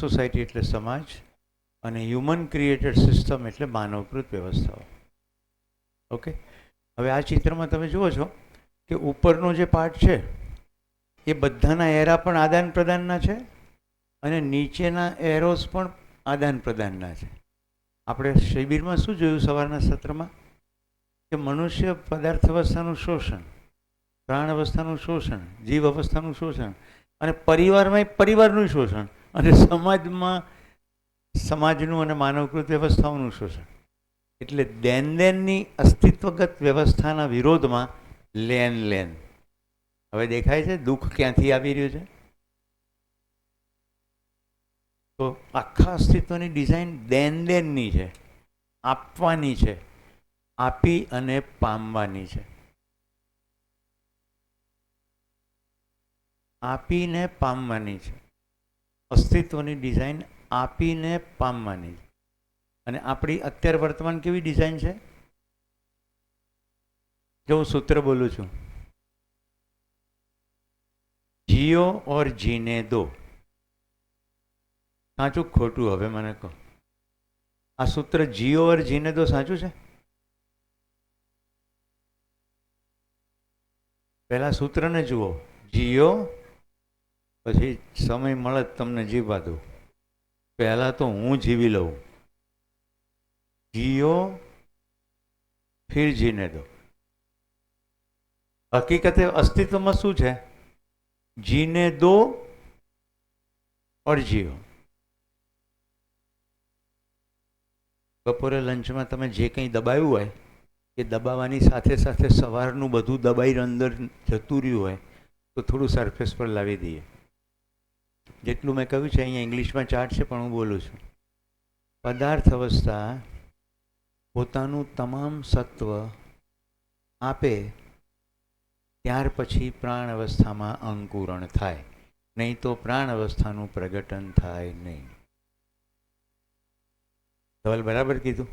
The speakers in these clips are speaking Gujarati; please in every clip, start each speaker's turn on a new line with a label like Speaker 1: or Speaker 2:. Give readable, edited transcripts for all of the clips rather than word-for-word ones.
Speaker 1: સોસાયટી એટલે સમાજ અને હ્યુમન ક્રિએટેડ સિસ્ટમ એટલે માનવકૃત વ્યવસ્થાઓ. ઓકે, હવે આ ચિત્રમાં તમે જુઓ છો કે ઉપરનો જે પાર્ટ છે એ બધાના એરા પણ આદાન પ્રદાનના છે અને નીચેના એરોસ પણ આદાન પ્રદાનના છે. આપણે શિબિરમાં શું જોયું સવારના સત્રમાં કે મનુષ્ય પદાર્થ અવસ્થાનું શોષણ, પ્રાણ અવસ્થાનું શોષણ, જીવ અવસ્થાનું શોષણ અને પરિવારમાં પરિવારનું શોષણ અને સમાજમાં સમાજનું અને માનવકૃત વ્યવસ્થાઓનું શોષણ. એટલે દેનની અસ્તિત્વગત વ્યવસ્થાના વિરોધમાં લેન. હવે દેખાય છે દુઃખ ક્યાંથી આવી રહ્યું છે? તો આખા અસ્તિત્વની ડિઝાઇન દેનની છે, આપવાની છે, આપી અને પામવાની છે. આપીને પામવાની છે. અસ્તિત્વની ડિઝાઇન આપીને પામવાની છે. અને આપણી અત્યારે વર્તમાન કેવી ડિઝાઇન છે? જો હું સૂત્ર બોલું છું, જીઓ ઓર જીને દો. સાચું ખોટું હવે મને કહો? આ સૂત્ર જીઓ ઓર જીને દો સાચું છે? પહેલા સૂત્રને જુઓ, જીઓ, પછી સમય મળે તમને જીવવા દો. પહેલા તો હું જીવી લઉં. जियो फिर जीने दो. હકીકતે અસ્તિત્વમાં શું છે? જીને દો ઓર જીઓ. બપોરે લંચમાં તમે જે કંઈ દબાવ્યું હોય એ દબાવવાની સાથે સાથે સવારનું બધું દબાઈ અંદર જતું રહ્યું હોય તો થોડું સરફેસ પર લાવી દઈએ. જેટલું મેં કહ્યું છે અહીંયા ઇંગ્લિશમાં ચાર્ટ છે પણ હું બોલું છું. પદાર્થ અવસ્થા પોતાનું તમામ સત્વ આપે ત્યાર પછી પ્રાણ અવસ્થામાં અંકુરણ થાય, નહીં તો પ્રાણ અવસ્થાનું પ્રગટન થાય નહીં. ધવલ બરાબર કીધું.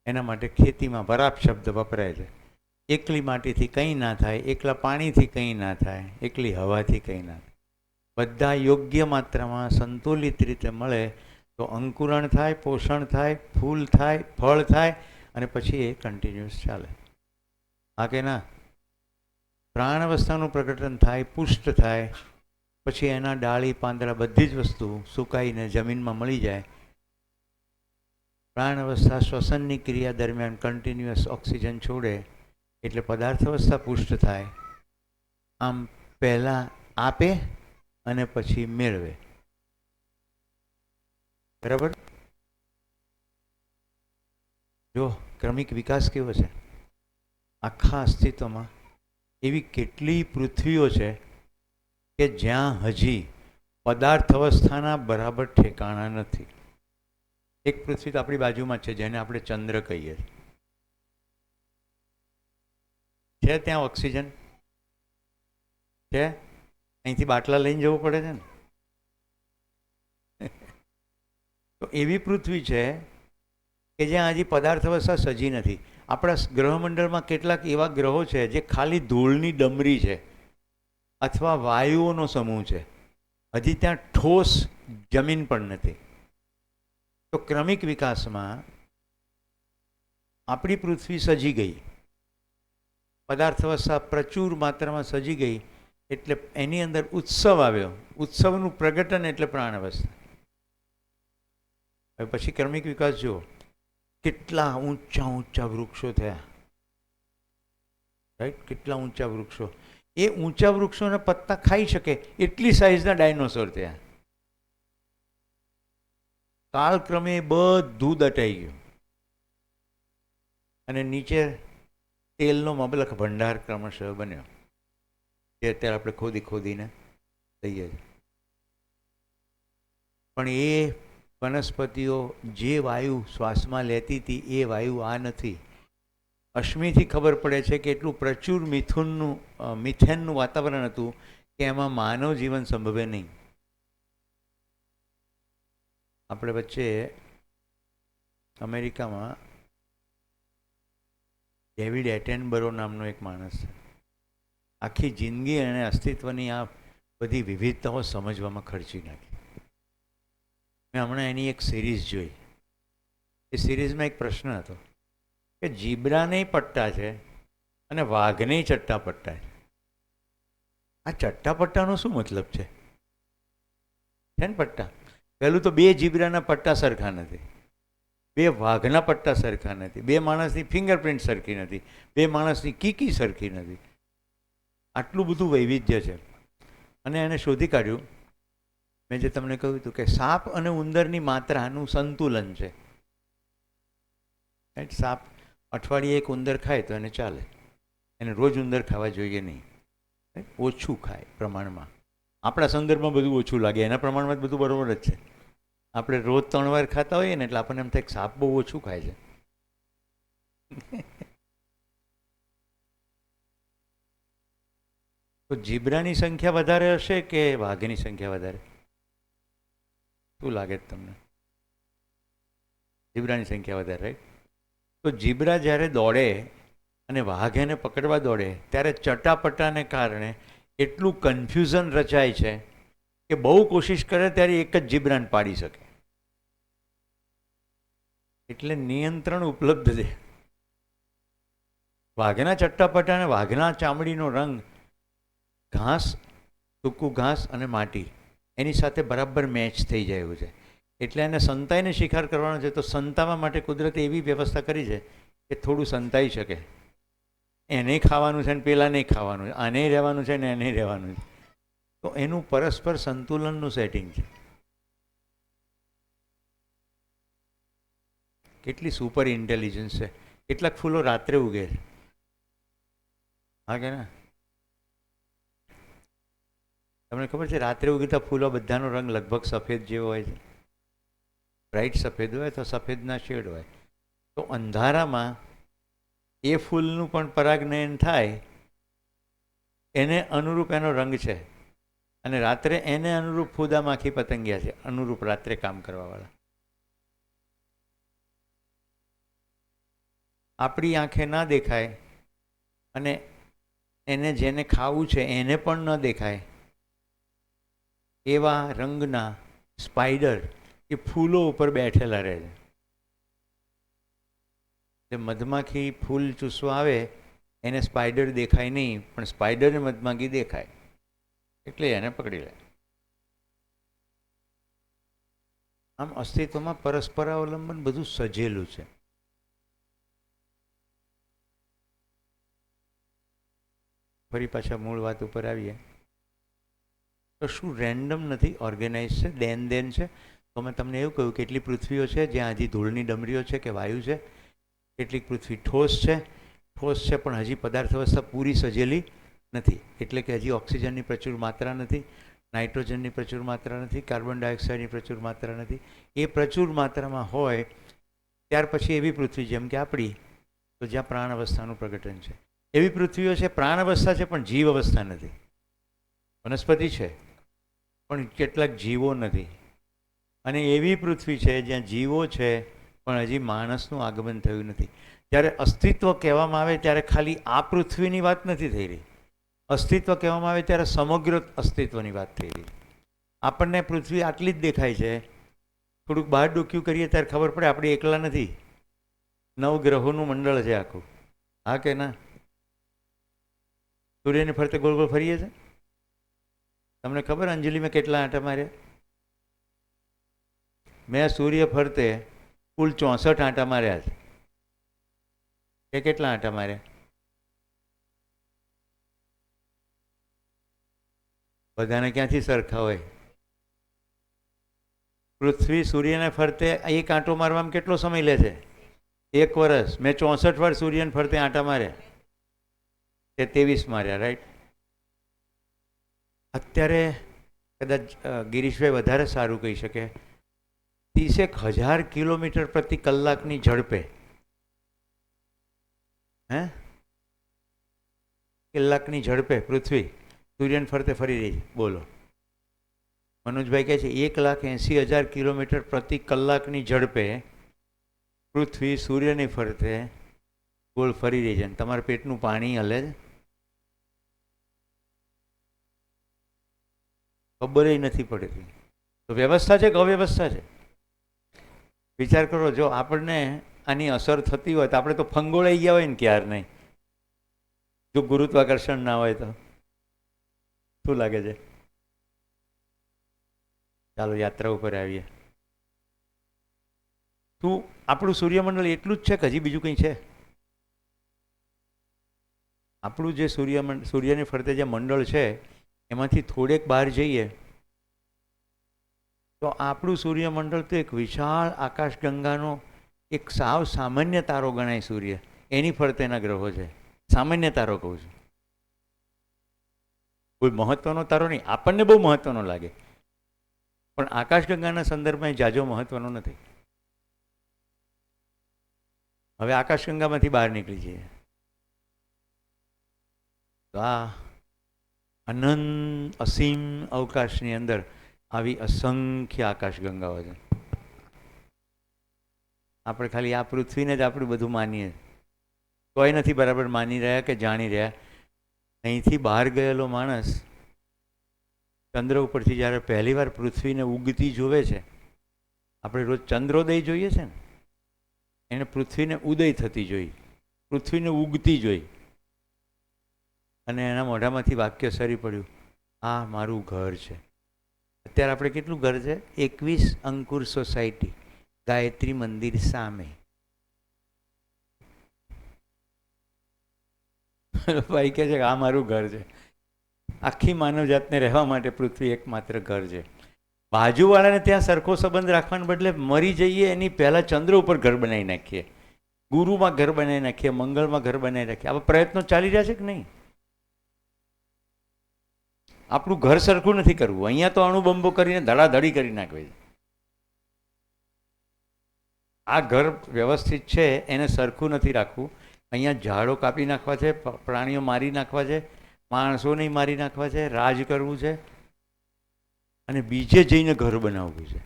Speaker 1: એના માટે ખેતીમાં વરાપ શબ્દ વપરાય છે. એકલી માટીથી કંઈ ના થાય, એકલા પાણીથી કંઈ ના થાય, એકલી હવાથી કંઈ ના થાય. બધા યોગ્ય માત્રામાં સંતુલિત રીતે મળે તો અંકુરણ થાય, પોષણ થાય, ફૂલ થાય, ફળ થાય અને પછી એ કન્ટિન્યુઅસ ચાલે. હા કે ના? પ્રાણ અવસ્થાનું પ્રગટન થાય, પુષ્ટ થાય, પછી એના ડાળી પાંદડા બધી જ વસ્તુ સુકાઈને જમીનમાં મળી જાય. પ્રાણ અવસ્થા શ્વસનની ક્રિયા દરમિયાન કન્ટિન્યુઅસ ઓક્સિજન છોડે એટલે પદાર્થ અવસ્થા પુષ્ટ થાય. આમ પહેલાં આપે અને પછી મેળવે. બરાબર? જો ક્રમિક વિકાસ કેવો છે આખા અસ્તિત્વમાં. એવી કેટલી પૃથ્વીઓ છે કે જ્યાં હજી પદાર્થ અવસ્થાના બરાબર ઠેકાણા નથી. એક પૃથ્વી તો આપણી બાજુમાં છે જેને આપણે ચંદ્ર કહીએ છે. ત્યાં ઓક્સિજન છે? અહીંથી બાટલા લઈને જવું પડે છે ને. તો એવી પૃથ્વી છે કે જ્યાં હજી પદાર્થ અવસ્થા સજી નથી. આપણા ગ્રહમંડળમાં કેટલાક એવા ગ્રહો છે જે ખાલી ધૂળની ડમરી છે અથવા વાયુઓનો સમૂહ છે. હજી ત્યાં ઠોસ જમીન પણ નથી. તો ક્રમિક વિકાસમાં આપણી પૃથ્વી સજી ગઈ, પદાર્થ અવસ્થા પ્રચુર માત્રામાં સજી ગઈ એટલે એની અંદર ઉત્સવ આવ્યો. ઉત્સવનું પ્રગટન એટલે પ્રાણ અવસ્થા. હવે પછી ક્રમિક વિકાસ જુઓ, કેટલા ઊંચા ઊંચા વૃક્ષો થયા. રાઈટ? કેટલા ઊંચા વૃક્ષો. એ ઊંચા વૃક્ષોના પત્તા ખાઈ શકે એટલી સાઈઝના ડાયનોસોર થયા. કાળક્રમે બધું દટાઈ ગયું અને નીચે તેલનો મબલખ ભંડાર ક્રમશઃ બન્યો જે અત્યારે આપણે ખોદીને લઈએ છીએ. પણ એ વનસ્પતિઓ જે વાયુ શ્વાસમાં લેતી હતી એ વાયુ આ નથી. અશ્મિથી ખબર પડે છે કે એટલું પ્રચુર મિથેનનું વાતાવરણ હતું કે એમાં માનવ જીવન સંભવે નહીં. આપણે વચ્ચે અમેરિકામાં ડેવિડ એટેનબરો નામનો એક માણસ છે. આખી જિંદગી એણે અસ્તિત્વની આ બધી વિવિધતાઓ સમજવામાં ખર્ચી નાખી. મેં હમણાં એની એક સિરીઝ જોઈ. એ સિરીઝમાં એક પ્રશ્ન હતો કે જીબ્રાને પટ્ટા છે અને વાઘને ચટ્ટા પટ્ટા છે. આ ચટ્ટા પટ્ટાનો શું મતલબ છે ને પટ્ટા? પહેલું તો બે જીબ્રાના પટ્ટા સરખા નથી, બે વાઘના પટ્ટા સરખા નથી, બે માણસની ફિંગરપ્રિન્ટ સરખી નથી, બે માણસની કીકી સરખી નથી. આટલું બધું વૈવિધ્ય છે. અને એને શોધી કાઢ્યું. મેં જે તમને કહ્યું હતું કે સાપ અને ઉંદરની માત્રાનું સંતુલન છે. સાપ અઠવાડિયે એક ઉંદર ખાય તો એને ચાલે, એને રોજ ઉંદર ખાવા જોઈએ નહીં. ઓછું ખાય પ્રમાણમાં. આપણા સંદર્ભમાં બધું ઓછું લાગે, એના પ્રમાણમાં બધું બરાબર જ છે. આપણે રોજ 3 વાર ખાતા હોઈએ ને એટલે આપણને એમ થાય સાપ બહુ ઓછું ખાય છે. તો જીબ્રાની સંખ્યા વધારે હશે કે વાઘની સંખ્યા વધારે? શું લાગે છે તમને? જીબ્રાની સંખ્યા વધારે, રાઈટ? તો જીબ્રા જ્યારે દોડે અને વાઘ એને પકડવા દોડે ત્યારે ચટાપટાને કારણે એટલું કન્ફ્યુઝન રચાય છે કે બહુ કોશિશ કરે ત્યારે એક જ જીબ્રાને પાડી શકે. એટલે નિયંત્રણ ઉપલબ્ધ છે. વાઘના ચટ્ટાપટા અને વાઘના ચામડીનો રંગ ઘાસ, સૂકું ઘાસ અને માટી એની સાથે બરાબર મેચ થઈ જાય એવું છે. એટલે એને સંતાઈને શિકાર કરવાનો છે તો સંતાવા માટે કુદરતે એવી વ્યવસ્થા કરી છે કે થોડું સંતાઈ શકે. એને ખાવાનું છે ને પેલા નહીં ખાવાનું, આને રહેવાનું છે ને એને રહેવાનું છે. તો એનું પરસ્પર સંતુલનનું સેટિંગ છે. કેટલી સુપર ઇન્ટેલિજન્સ છે. કેટલાક ફૂલો રાત્રે ઉગે છે, હા કે ના? તમને ખબર છે રાત્રે ઉગતા ફૂલો બધાનો રંગ લગભગ સફેદ જેવો હોય છે. બ્રાઇટ સફેદ હોય તો સફેદના શેડ હોય. તો અંધારામાં એ ફૂલનું પણ પરાગનયન થાય, એને અનુરૂપ એનો રંગ છે. અને રાત્રે એને અનુરૂપ ફૂદા માખી પતંગિયા છે, અનુરૂપ રાત્રે કામ કરવાવાળા. આપણી આંખે ના દેખાય અને એને જેને ખાવું છે એને પણ ન દેખાય એવા રંગના સ્પાઈડર એ ફૂલો ઉપર બેઠેલા રહે છે. જે મધમાખી ફૂલ ચૂસવા આવે એને સ્પાઈડર દેખાય નહીં, પણ સ્પાઈડરને મધમાખી દેખાય એટલે એને પકડી લે. આમ અસ્તિત્વમાં પરસ્પર અવલંબન બધું સજેલું છે. ફરી પાછા મૂળ વાત ઉપર આવીએ તો શું રેન્ડમ નથી, ઓર્ગેનાઇઝ છે, દેન છે. તો મેં તમને એવું કહ્યું કેટલી પૃથ્વીઓ છે જ્યાં હજી ધૂળની ડમરીઓ છે કે વાયુ છે. કેટલીક પૃથ્વી ઠોસ છે પણ હજી પદાર્થ અવસ્થા પૂરી સજેલી નથી. એટલે કે હજી ઓક્સિજનની પ્રચુર માત્રા નથી, નાઇટ્રોજનની પ્રચુર માત્રા નથી, કાર્બન ડાયોક્સાઇડની પ્રચુર માત્રા નથી. એ પ્રચુર માત્રામાં હોય ત્યાર પછી એવી પૃથ્વી જેમ કે આપણી તો જ્યાં પ્રાણ અવસ્થાનું પ્રગટન છે. એવી પૃથ્વીઓ છે પ્રાણ અવસ્થા છે પણ જીવ અવસ્થા નથી. વનસ્પતિ છે પણ કેટલાક જીવો નથી. અને એવી પૃથ્વી છે જ્યાં જીવો છે પણ હજી માણસનું આગમન થયું નથી. જ્યારે અસ્તિત્વ કહેવામાં આવે ત્યારે ખાલી આ પૃથ્વીની વાત નથી થઈ રહી. અસ્તિત્વ કહેવામાં આવે ત્યારે સમગ્ર અસ્તિત્વની વાત થઈ રહી. આપણને પૃથ્વી આટલી જ દેખાય છે. થોડુંક બહાર ડોક્યું કરીએ ત્યારે ખબર પડે આપણે એકલા નથી, 9 ગ્રહોનું મંડળ છે આખું, હા કે ના? સૂર્યને ફરતે ગોળ ગોળ ફરીએ છે. તમને ખબર અંજલિ મેં કેટલા આંટા માર્યા? મેં સૂર્ય ફરતે કુલ 64 આંટા માર્યા છે. એ કેટલા આંટા માર્યા? બધાને ક્યાંથી સરખા હોય? પૃથ્વી સૂર્યને ફરતે એક આંટો મારવામાં કેટલો સમય લે છે? 1 વર્ષ. મેં 64 વાર સૂર્યને ફરતે આંટા માર્યા, તે 23 માર્યા, રાઈટ? અત્યારે કદાચ ગિરીશભાઈ વધારે સારું કહી શકે, 30,000 કિલોમીટર પ્રતિ કલાકની ઝડપે કલાકની ઝડપે પૃથ્વી સૂર્યને ફરતે ફરી રહી છે. બોલો, મનોજભાઈ કહે છે 1,80,000 કિલોમીટર પ્રતિ કલાકની ઝડપે પૃથ્વી સૂર્યની ફરતે ગોળ ફરી રહી છે. તમારા પેટનું પાણી હલે છે. ખબર નથી પડતી. તો વ્યવસ્થા છે કે અવ્યવસ્થા છે? વિચાર કરો, જો આપણને આની અસર થતી હોય તો આપણે તો ફંગોળાઈ ગયા હોય ને ક્યાર નહીં, જો ગુરુત્વાકર્ષણ ના હોય તો. શું લાગે છે? ચાલો યાત્રા ઉપર આવીએ. શું આપણું સૂર્યમંડળ એટલું જ છે કે હજી બીજું કંઈ છે? આપણું જે સૂર્યની ફરતે જે મંડળ છે એમાંથી થોડેક બહાર જઈએ તો આપણું સૂર્યમંડળ તો એક વિશાળ આકાશગંગાનો એક સાવ સામાન્ય તારો ગણાય. સૂર્ય એની ફરતેના ગ્રહો છે. સામાન્ય તારો કહું છું, કોઈ મહત્વનો તારો નહીં. આપણને બહુ મહત્વનો લાગે પણ આકાશગંગાના સંદર્ભમાં જાજો મહત્વનો નથી. હવે આકાશગંગામાંથી બહાર નીકળી જઈએ તો આ અનંત અસીમ અવકાશની અંદર આવી અસંખ્ય આકાશગંગાઓ છે. આપણે ખાલી આ પૃથ્વીને જ આપણું બધું માનીએ તોય નથી બરાબર માની રહ્યા કે જાણી રહ્યા. અહીંથી બહાર ગયેલો માણસ ચંદ્ર ઉપરથી જ્યારે પહેલી વાર પૃથ્વીને ઉગતી જોવે છે, આપણે રોજ ચંદ્રોદય જોઈએ છે ને, એને પૃથ્વીને ઉદય થતી જોઈ, પૃથ્વીને ઉગતી જોઈ, અને એના મોઢામાંથી વાક્ય સરી પડ્યું, આ મારું ઘર છે. અત્યારે આપણે કેટલું ઘર છે? 21 અંકુર સોસાયટી, ગાયત્રી મંદિર સામે. ભાઈ કહે છે કે આ મારું ઘર છે. આખી માનવજાતને રહેવા માટે પૃથ્વી એકમાત્ર ઘર છે. બાજુવાળાને ત્યાં સરખો સંબંધ રાખવાને બદલે મરી જઈએ એની પહેલાં ચંદ્ર ઉપર ઘર બનાવી નાખીએ, ગુરુમાં ઘર બનાવી નાખીએ, મંગળમાં ઘર બનાવી નાખીએ. આવા પ્રયત્નો ચાલી રહ્યા છે કે નહીં? આપણું ઘર સરખું નથી કરવું. અહીંયા તો અણુબંબો કરીને ધડાધડી કરી નાખવે છે. આ ઘર વ્યવસ્થિત છે એને સરખું નથી રાખવું. અહીંયા ઝાડો કાપી નાખવા છે, પ્રાણીઓ મારી નાખવા છે, માણસોને મારી નાખવા છે, રાજ કરવું છે અને બીજે જઈને ઘર બનાવવું છે.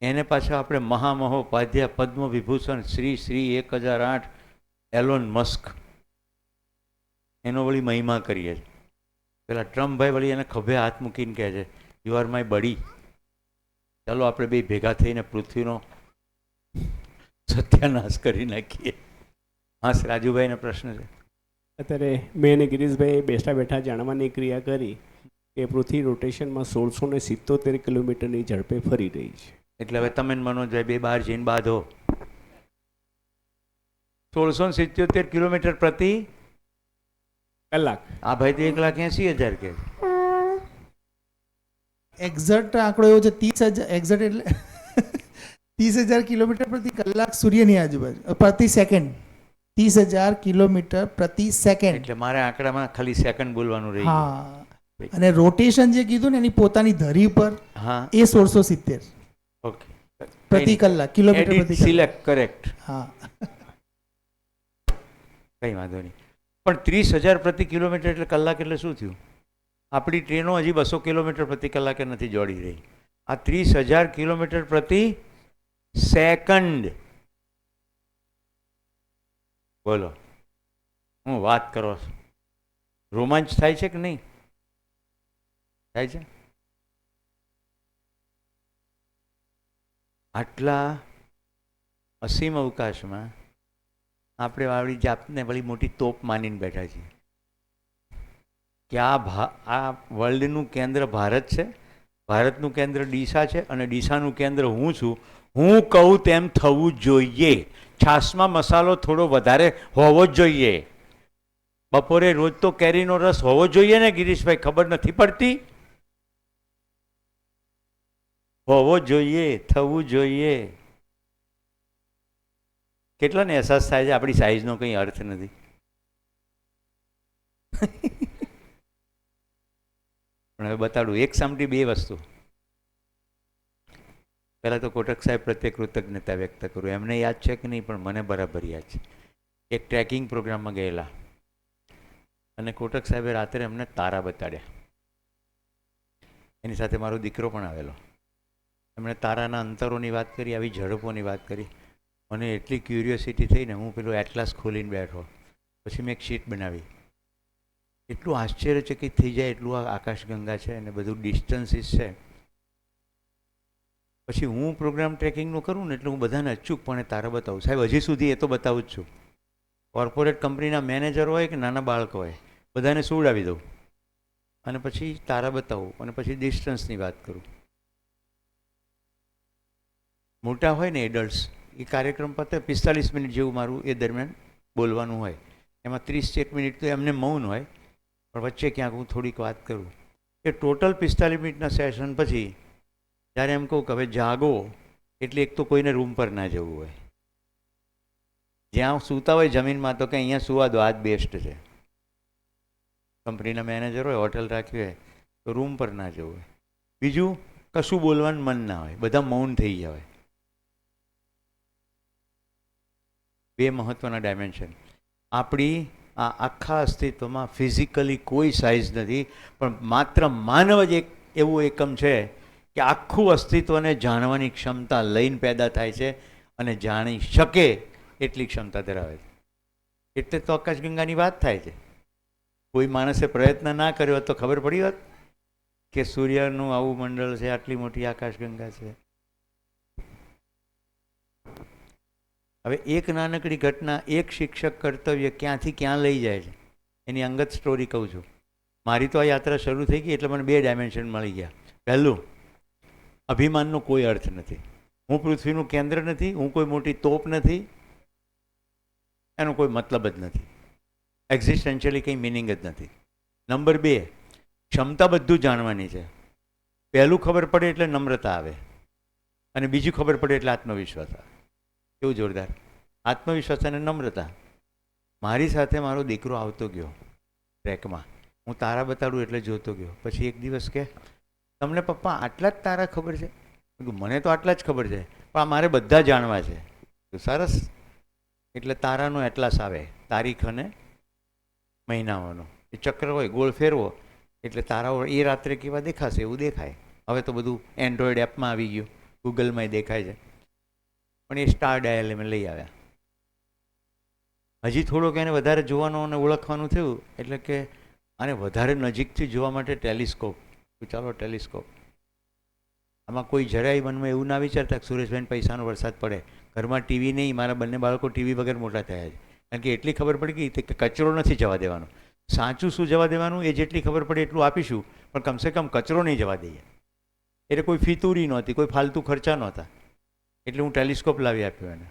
Speaker 1: એને પાછા આપણે મહામહોપાધ્યાય પદ્મ વિભૂષણ શ્રી 1008 એલોન મસ્ક એનો વળી મહિમા કરીએ છીએ. પેલા ટ્રમ્પભાઈ વળી એને ખભે હાથ મૂકીને કહે છે, યુ આર માય બડી, ચાલો આપણે બે ભેગા થઈને પૃથ્વીનો સત્યાનાશ કરી નાખીએ. હા રાજુભાઈનો પ્રશ્ન છે.
Speaker 2: અત્યારે મેં અને ગિરીશભાઈ બેઠા બેઠા જાણવાની ક્રિયા કરી કે પૃથ્વી રોટેશનમાં 1677 કિલોમીટરની ઝડપે ફરી રહી છે.
Speaker 1: એટલે હવે તમે મનોજભાઈ બે બહાર જઈને બાંધો. 1677 કિલોમીટર પ્રતિ
Speaker 2: કલાક.
Speaker 1: આ ભાઈ તો 1,80,000 કે
Speaker 3: એક્ઝેક્ટ આંકડો એવો છે 30,000 એક્ઝેક્ટ એટલે 30,000 કિલોમીટર પ્રતિ કલાક સૂર્યની આજુબાજુ પ્રતિ સેકન્ડ 30,000 કિલોમીટર પ્રતિ સેકન્ડ.
Speaker 1: એટલે મારે આંકડામાં ખાલી સેકન્ડ બોલવાનું રહી.
Speaker 3: હા, અને રોટેશન જે કીધું ને એની પોતાની ધરી પર,
Speaker 1: હા
Speaker 3: એ 1670
Speaker 1: ઓકે
Speaker 3: પ્રતિ કલાક કિલોમીટર પ્રતિ કલાક.
Speaker 1: Select correct.
Speaker 3: હા
Speaker 1: કંઈ વાંધો નહીં. પણ 30,000 પ્રતિ કિલોમીટર એટલે કલાક એટલે શું થયું? આપણી ટ્રેનો હજી 200 કિલોમીટર પ્રતિ કલાકે નથી જોડી રહી. આ 30,000 કિલોમીટર પ્રતિ સેકન્ડ. બોલો, હું વાત કરો છો, રોમાંચ થાય છે કે નહીં થાય છે? આટલા અસીમ અવકાશમાં આપણે વાળી જાતને વળી મોટી તોપ માનીને બેઠા છીએ કે આ વર્લ્ડનું કેન્દ્ર ભારત છે, ભારતનું કેન્દ્ર ડીસા છે અને ડીસાનું કેન્દ્ર હું છું. હું કહું તેમ થવું જોઈએ. છાશમાં મસાલો થોડો વધારે હોવો જ જોઈએ. બપોરે રોજ તો કેરીનો રસ હોવો જોઈએ ને ગિરીશભાઈ? ખબર નથી પડતી? હોવો જોઈએ, થવું જોઈએ. કેટલાને અહેસાસ થાય છે આપણી સાઈઝનો કંઈ અર્થ નથી? પણ હવે બતાડું એક સામટી બે વસ્તુ. પહેલાં તો કોટક સાહેબ પ્રત્યે કૃતજ્ઞતા વ્યક્ત કરું. એમને યાદ છે કે નહીં પણ મને બરાબર યાદ છે. એક ટ્રેકિંગ પ્રોગ્રામમાં ગયેલા અને કોટક સાહેબે રાત્રે અમને તારા બતાડ્યા. એની સાથે મારો દીકરો પણ આવેલો. એમણે તારાના અંતરોની વાત કરી, આવી ઝડપોની વાત કરી. મને એટલી ક્યુરિયોસિટી થઈને હું પેલું એટલાસ ખોલીને બેઠો. પછી મેં એક શીટ બનાવી એટલું આશ્ચર્યચકિત થઈ જાય એટલું આ આકાશગંગા છે અને બધું ડિસ્ટન્સીસ છે. પછી હું પ્રોગ્રામ ટ્રેકિંગનું કરું ને એટલે હું બધાને અચૂકપણે તારા બતાવું. સાહેબ હજી સુધી એ તો બતાવું જ છું. કોર્પોરેટ કંપનીના મેનેજર હોય કે નાના બાળકો હોય બધાને સુવડાવી દઉં અને પછી તારા બતાવું અને પછી ડિસ્ટન્સની વાત કરું. મોટા હોય ને એડલ્ટ્સ એ કાર્યક્રમ પતે 45 મિનિટ જેવું મારું એ દરમિયાન બોલવાનું હોય. એમાં 30 મિનિટ તો એમને મૌન હોય પણ વચ્ચે ક્યાંક હું થોડીક વાત કરું. એ ટોટલ 45 મિનિટના સેશન પછી જ્યારે એમ કહું કે હવે જાગો એટલે એક તો કોઈને રૂમ પર ના જવું હોય. જ્યાં સૂતા હોય જમીનમાં તો કે અહીંયા સુવા દો, આ જ બેસ્ટ છે. કંપનીના મેનેજર હોય, હોટલ રાખી હોય તો રૂમ પર ના જવું હોય. બીજું કશું બોલવાનું મન ના હોય, બધા મૌન થઈ ગયા હોય. 2 મહત્ત્વના ડાયમેન્શન. આપણી આ આખા અસ્તિત્વમાં ફિઝિકલી કોઈ સાઇઝ નથી પણ માત્ર માનવ જ એક એવું એકમ છે કે આખું અસ્તિત્વને જાણવાની ક્ષમતા લઈને પેદા થાય છે અને જાણી શકે એટલી ક્ષમતા ધરાવે છે. એટલે તો આકાશગંગાની વાત થાય છે. કોઈ માણસે પ્રયત્ન ના કર્યો હોત તો ખબર પડી હોત કે સૂર્યનું આવું મંડળ છે, આટલી મોટી આકાશગંગા છે. હવે એક નાનકડી ઘટના, એક શિક્ષક કર્તવ્ય ક્યાંથી ક્યાં લઈ જાય છે એની અંગત સ્ટોરી કહું છું. મારી તો આ યાત્રા શરૂ થઈ ગઈ એટલે મને 2 ડાયમેન્શન મળી ગયા. પહેલું, અભિમાનનો કોઈ અર્થ નથી. હું પૃથ્વીનું કેન્દ્ર નથી, હું કોઈ મોટી તોપ નથી, એનો કોઈ મતલબ જ નથી. એક્ઝિસ્ટન્શિયલી કંઈ મિનિંગ જ નથી. નંબર 2, ક્ષમતા બધું જાણવાની છે. પહેલું ખબર પડે એટલે નમ્રતા આવે અને બીજું ખબર પડે એટલે આત્મવિશ્વાસ આવે. કેવું જોરદાર! આત્મવિશ્વાસ અને નમ્રતા. મારી સાથે મારો દીકરો આવતો ગયો ટ્રેકમાં. હું તારા બતાડું એટલે જોતો ગયો. પછી એક દિવસ કે તમને પપ્પા આટલા જ તારા ખબર છે? મને તો આટલા જ ખબર છે પણ મારે બધા જાણવા છે. તો સરસ. એટલે તારાનો એટલાસ આવે, તારીખ અને મહિનાઓનો એ ચક્ર હોય, ગોળ ફેરવો એટલે તારાઓ એ રાત્રે કેવા દેખાશે એવું દેખાય. હવે તો બધું એન્ડ્રોઈડ એપમાં આવી ગયું, ગૂગલમાં દેખાય છે. પણ એ સ્ટાર ડાયલ અમે લઈ આવ્યા. હજી થોડોક એને વધારે જોવાનું અને ઓળખવાનું થયું એટલે કે આને વધારે નજીકથી જોવા માટે ટેલિસ્કોપ. ચાલો ટેલિસ્કોપ. આમાં કોઈ જરાય મનમાં એવું ના વિચારતા કે સુરેશભાઈને પૈસાનો વરસાદ પડે. ઘરમાં ટીવી નહીં, મારા બંને બાળકો ટીવી વગર મોટા થયા છે. કારણ કે એટલી ખબર પડી ગઈ કે કચરો નથી જવા દેવાનો. સાચું શું જવા દેવાનું એ જેટલી ખબર પડે એટલું આપીશું પણ કમસે કમ કચરો નહીં જવા દઈએ. એટલે કોઈ ફિતૂરી નહોતી, કોઈ ફાલતુ ખર્ચા નહોતા. એટલે હું ટેલિસ્કોપ લાવી આપ્યો એને.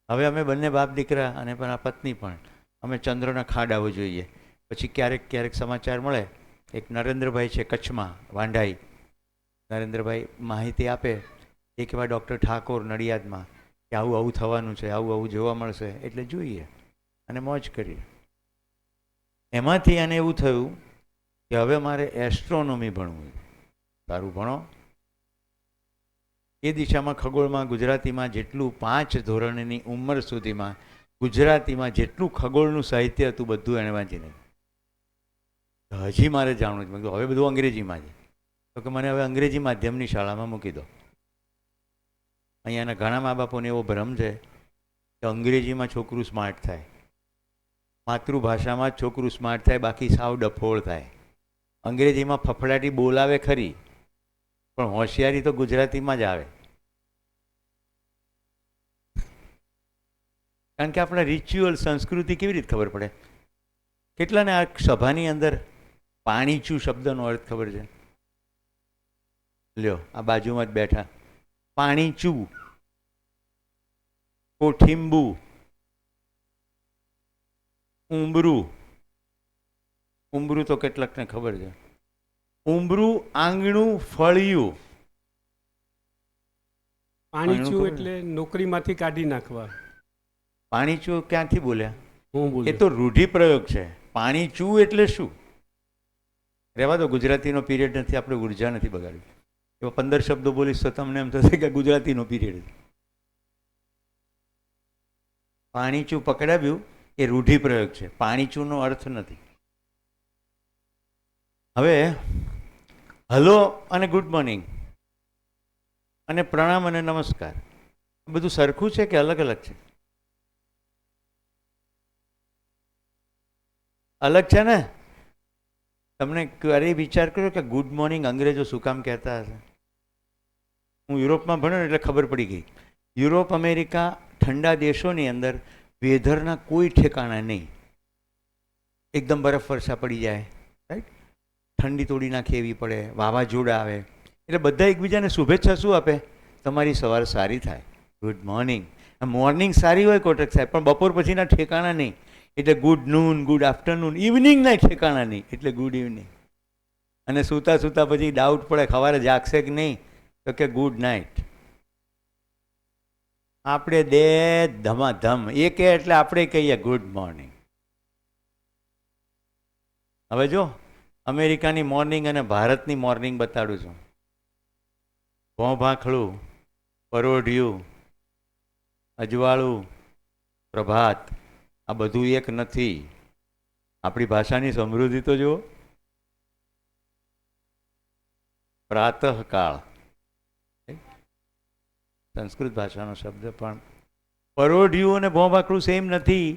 Speaker 1: હવે અમે બંને બાપ દીકરા અને પણ આ પત્ની પણ અમે ચંદ્રના ખાડાઓ જોઈએ. પછી ક્યારેક ક્યારેક સમાચાર મળે, એક નરેન્દ્રભાઈ છે કચ્છમાં, વાંઢાઈ. નરેન્દ્રભાઈ માહિતી આપે, એક એવા ડૉક્ટર ઠાકોર નડિયાદમાં કે આવું આવું થવાનું છે, આવું આવું જોવા મળશે. એટલે જોઈએ અને મોજ કરીએ. એમાંથી એને એવું થયું કે હવે મારે એસ્ટ્રોનોમી ભણવું. સારું ભણો. એ દિશામાં ખગોળમાં ગુજરાતીમાં જેટલું 5 ધોરણની ઉંમર સુધીમાં ગુજરાતીમાં જેટલું ખગોળનું સાહિત્ય હતું બધું એણે વાંચી નહીં. હજી મારે જાણવું છે. મેં કીધું હવે બધું અંગ્રેજીમાં છે. તો કે મને હવે અંગ્રેજી માધ્યમની શાળામાં મૂકી દો. અહીંયાના ઘણા મા બાપોને એવો ભ્રમ છે કે અંગ્રેજીમાં છોકરું સ્માર્ટ થાય, માતૃભાષામાં જ છોકરું સ્માર્ટ થાય, બાકી સાવ ડફોળ થાય. અંગ્રેજીમાં ફફડાટી બોલાવે ખરી પણ હોશિયારી તો ગુજરાતીમાં જ આવે. કારણ કે આપણા રિચ્યુઅલ સંસ્કૃતિ કેવી રીતે ખબર પડે? કેટલાને આ સભાની અંદર પાણીચું શબ્દનો અર્થ ખબર છે? લ્યો, આ બાજુમાં જ બેઠા. પાણીચું, કોઠીંબુ, ઉંબરું. ઉંબરું તો કેટલાકને ખબર છે. ઉંબરું, આંગણું, ફળિયું.
Speaker 2: પાણીચું એટલે નોકરીમાંથી કાઢી નાખવા.
Speaker 1: પાણીચું ક્યાંથી બોલ્યા?
Speaker 2: હું
Speaker 1: એ
Speaker 2: બોલું
Speaker 1: તો રૂઢિપ્રયોગ છે. પાણીચું એટલે શું? રહેવા દો, ગુજરાતીનો પીરિયડ નથી, આપણે ઉર્જા નથી બગાડવી. એવા 15 શબ્દો બોલીશ તો તમને એમ થશે કે ગુજરાતીનો પીરિયડ. પાણીચું પકડાવ્યું એ રૂઢિપ્રયોગ છે, પાણીચુંનો અર્થ નથી. હવે હલો અને ગુડ મોર્નિંગ અને પ્રણામ અને નમસ્કાર બધું સરખું છે કે અલગ અલગ છે? અલગ છે ને? તમને ક્યારેય વિચાર કર્યો કે ગુડ મોર્નિંગ અંગ્રેજો શું કામ કહેતા હશે? હું યુરોપમાં ભણ્યો એટલે ખબર પડી ગઈ. યુરોપ, અમેરિકા, ઠંડા દેશોની અંદર વેધરના કોઈ ઠેકાણા નહીં. એકદમ બરફ વર્ષા પડી જાય, રાઈટ, ઠંડી તોડી નાખે એવી પડે, વાવાઝોડા આવે, એટલે બધા એકબીજાને શુભેચ્છા શું આપે? તમારી સવાર સારી થાય, ગુડ મોર્નિંગ. મોર્નિંગ સારી હોય કોટક સાહેબ, પણ બપોર પછીના ઠેકાણા નહીં, એટલે ગુડ નૂન, ગુડ આફ્ટરનૂન, ઇવનિંગના ઠેકાણા નહીં, એટલે ગુડ ઇવનિંગ. અને સૂતા સૂતા પછી ડાઉટ પડે સવારે જાગશે કે નહીં, તો કે ગુડ નાઇટ. આપણે દે ધમાધમ એ કહે એટલે આપણે કહીએ ગુડ મોર્નિંગ. હવે જો અમેરિકાની મોર્નિંગ અને ભારતની મોર્નિંગ બતાડું છું. ભોંભાખલું, પરોઢિયું, અજવાળું, પ્રભાત, આ બધું એક નથી. આપણી ભાષાની સમૃદ્ધિ તો જુઓ. પ્રાતઃકાળ સંસ્કૃત ભાષાનો શબ્દ, પણ પરોઢિયું અને ભોંભાખલું સેમ નથી.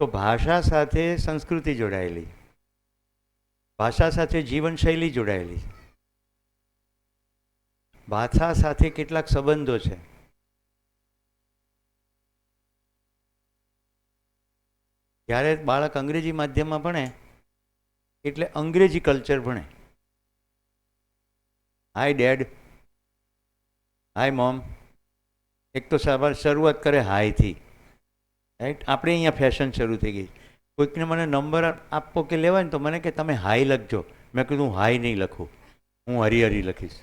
Speaker 1: તો ભાષા સાથે સંસ્કૃતિ જોડાયેલી, ભાષા સાથે જીવનશૈલી જોડાયેલી, ભાષા સાથે કેટલાક સંબંધો છે. જ્યારે બાળક અંગ્રેજી માધ્યમમાં ભણે એટલે અંગ્રેજી કલ્ચર ભણે. હાય ડેડ, હાય મોમ, એક તો શરૂઆત કરે હાયથી, રાઈટ. આપણે અહીંયા ફેશન શરૂ થઈ ગઈ. કોઈકને મને નંબર આપવો કે લેવાય ને તો મને કે તમે હાય લખજો. મેં કીધું હાય નહીં લખું, હું હરી હરી લખીશ.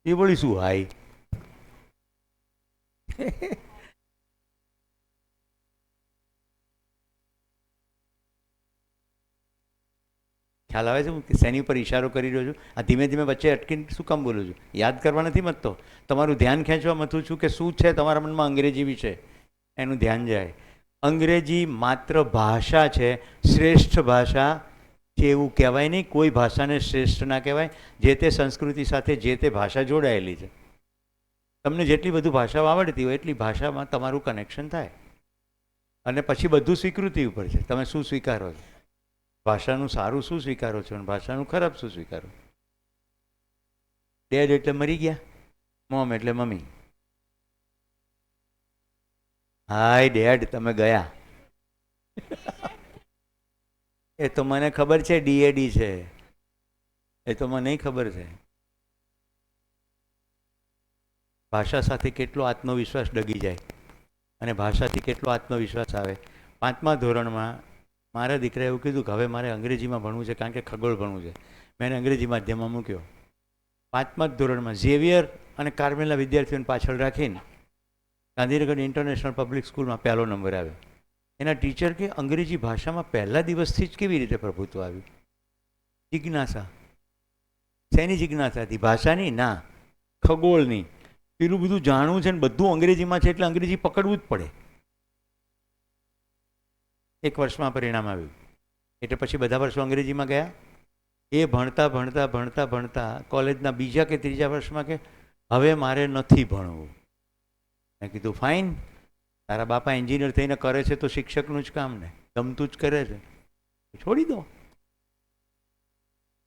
Speaker 1: એ બોલી શું હાય? ખ્યાલ આવે છે હું શેની ઉપર ઇશારો કરી રહ્યો છું? આ ધીમે ધીમે વચ્ચે અટકીને શું કામ બોલું છું? યાદ કરવા નથી મથતો, તમારું ધ્યાન ખેંચવા મથું છું કે શું છે તમારા મનમાં અંગ્રેજી વિશે, એનું ધ્યાન જાય. અંગ્રેજી માત્ર ભાષા છે, શ્રેષ્ઠ ભાષા છે એવું કહેવાય નહીં. કોઈ ભાષાને શ્રેષ્ઠ ના કહેવાય. જે તે સંસ્કૃતિ સાથે જે તે ભાષા જોડાયેલી છે. તમને જેટલી બધું ભાષાઓ આવડતી હોય એટલી ભાષામાં તમારું કનેક્શન થાય. અને પછી બધું સ્વીકૃતિ ઉપર છે, તમે શું સ્વીકારો છો. ભાષાનું સારું શું સ્વીકારો છો અને ભાષાનું ખરાબ શું સ્વીકારો. ડેડ એટલે મરી ગયા, મોમ એટલે મમ્મી. હાય ડેડ, તમે ગયા. એ તો મને ખબર છે ડીએડી છે, એ તો મને ખબર છે. ભાષા સાથે કેટલો આત્મવિશ્વાસ ડગી જાય અને ભાષાથી કેટલો આત્મવિશ્વાસ આવે. 5મા ધોરણમાં મારા દીકરાએ એવું કીધું કે હવે મારે અંગ્રેજીમાં ભણવું છે, કારણ કે ખગોળ ભણવું છે. મેં એને અંગ્રેજી માધ્યમમાં મૂક્યો. 5મા ધોરણમાં ઝેવિયર અને કાર્મેલના વિદ્યાર્થીઓને પાછળ રાખીને ગાંધીનગર ઇન્ટરનેશનલ પબ્લિક સ્કૂલમાં પહેલો નંબર આવ્યો. એના ટીચર કે અંગ્રેજી ભાષામાં પહેલા દિવસથી જ કેવી રીતે પ્રભુત્વ આવ્યું? જિજ્ઞાસા. શેની જિજ્ઞાસા હતી? ભાષાની ના, ખગોળની. પેલું બધું જાણવું છે ને બધું અંગ્રેજીમાં છે એટલે અંગ્રેજી પકડવું જ પડે. 1 વર્ષમાં પરિણામ આવ્યું એટલે પછી બધા વર્ષો અંગ્રેજીમાં ગયા. એ ભણતા ભણતા ભણતા ભણતા કોલેજના બીજા કે ત્રીજા વર્ષમાં કે હવે મારે નથી ભણવું. મેં કીધું ફાઇન, તારા બાપા એન્જિનિયર થઈને કરે છે તો શિક્ષકનું જ કામ ને, ગમતું જ કરે છે, છોડી દો.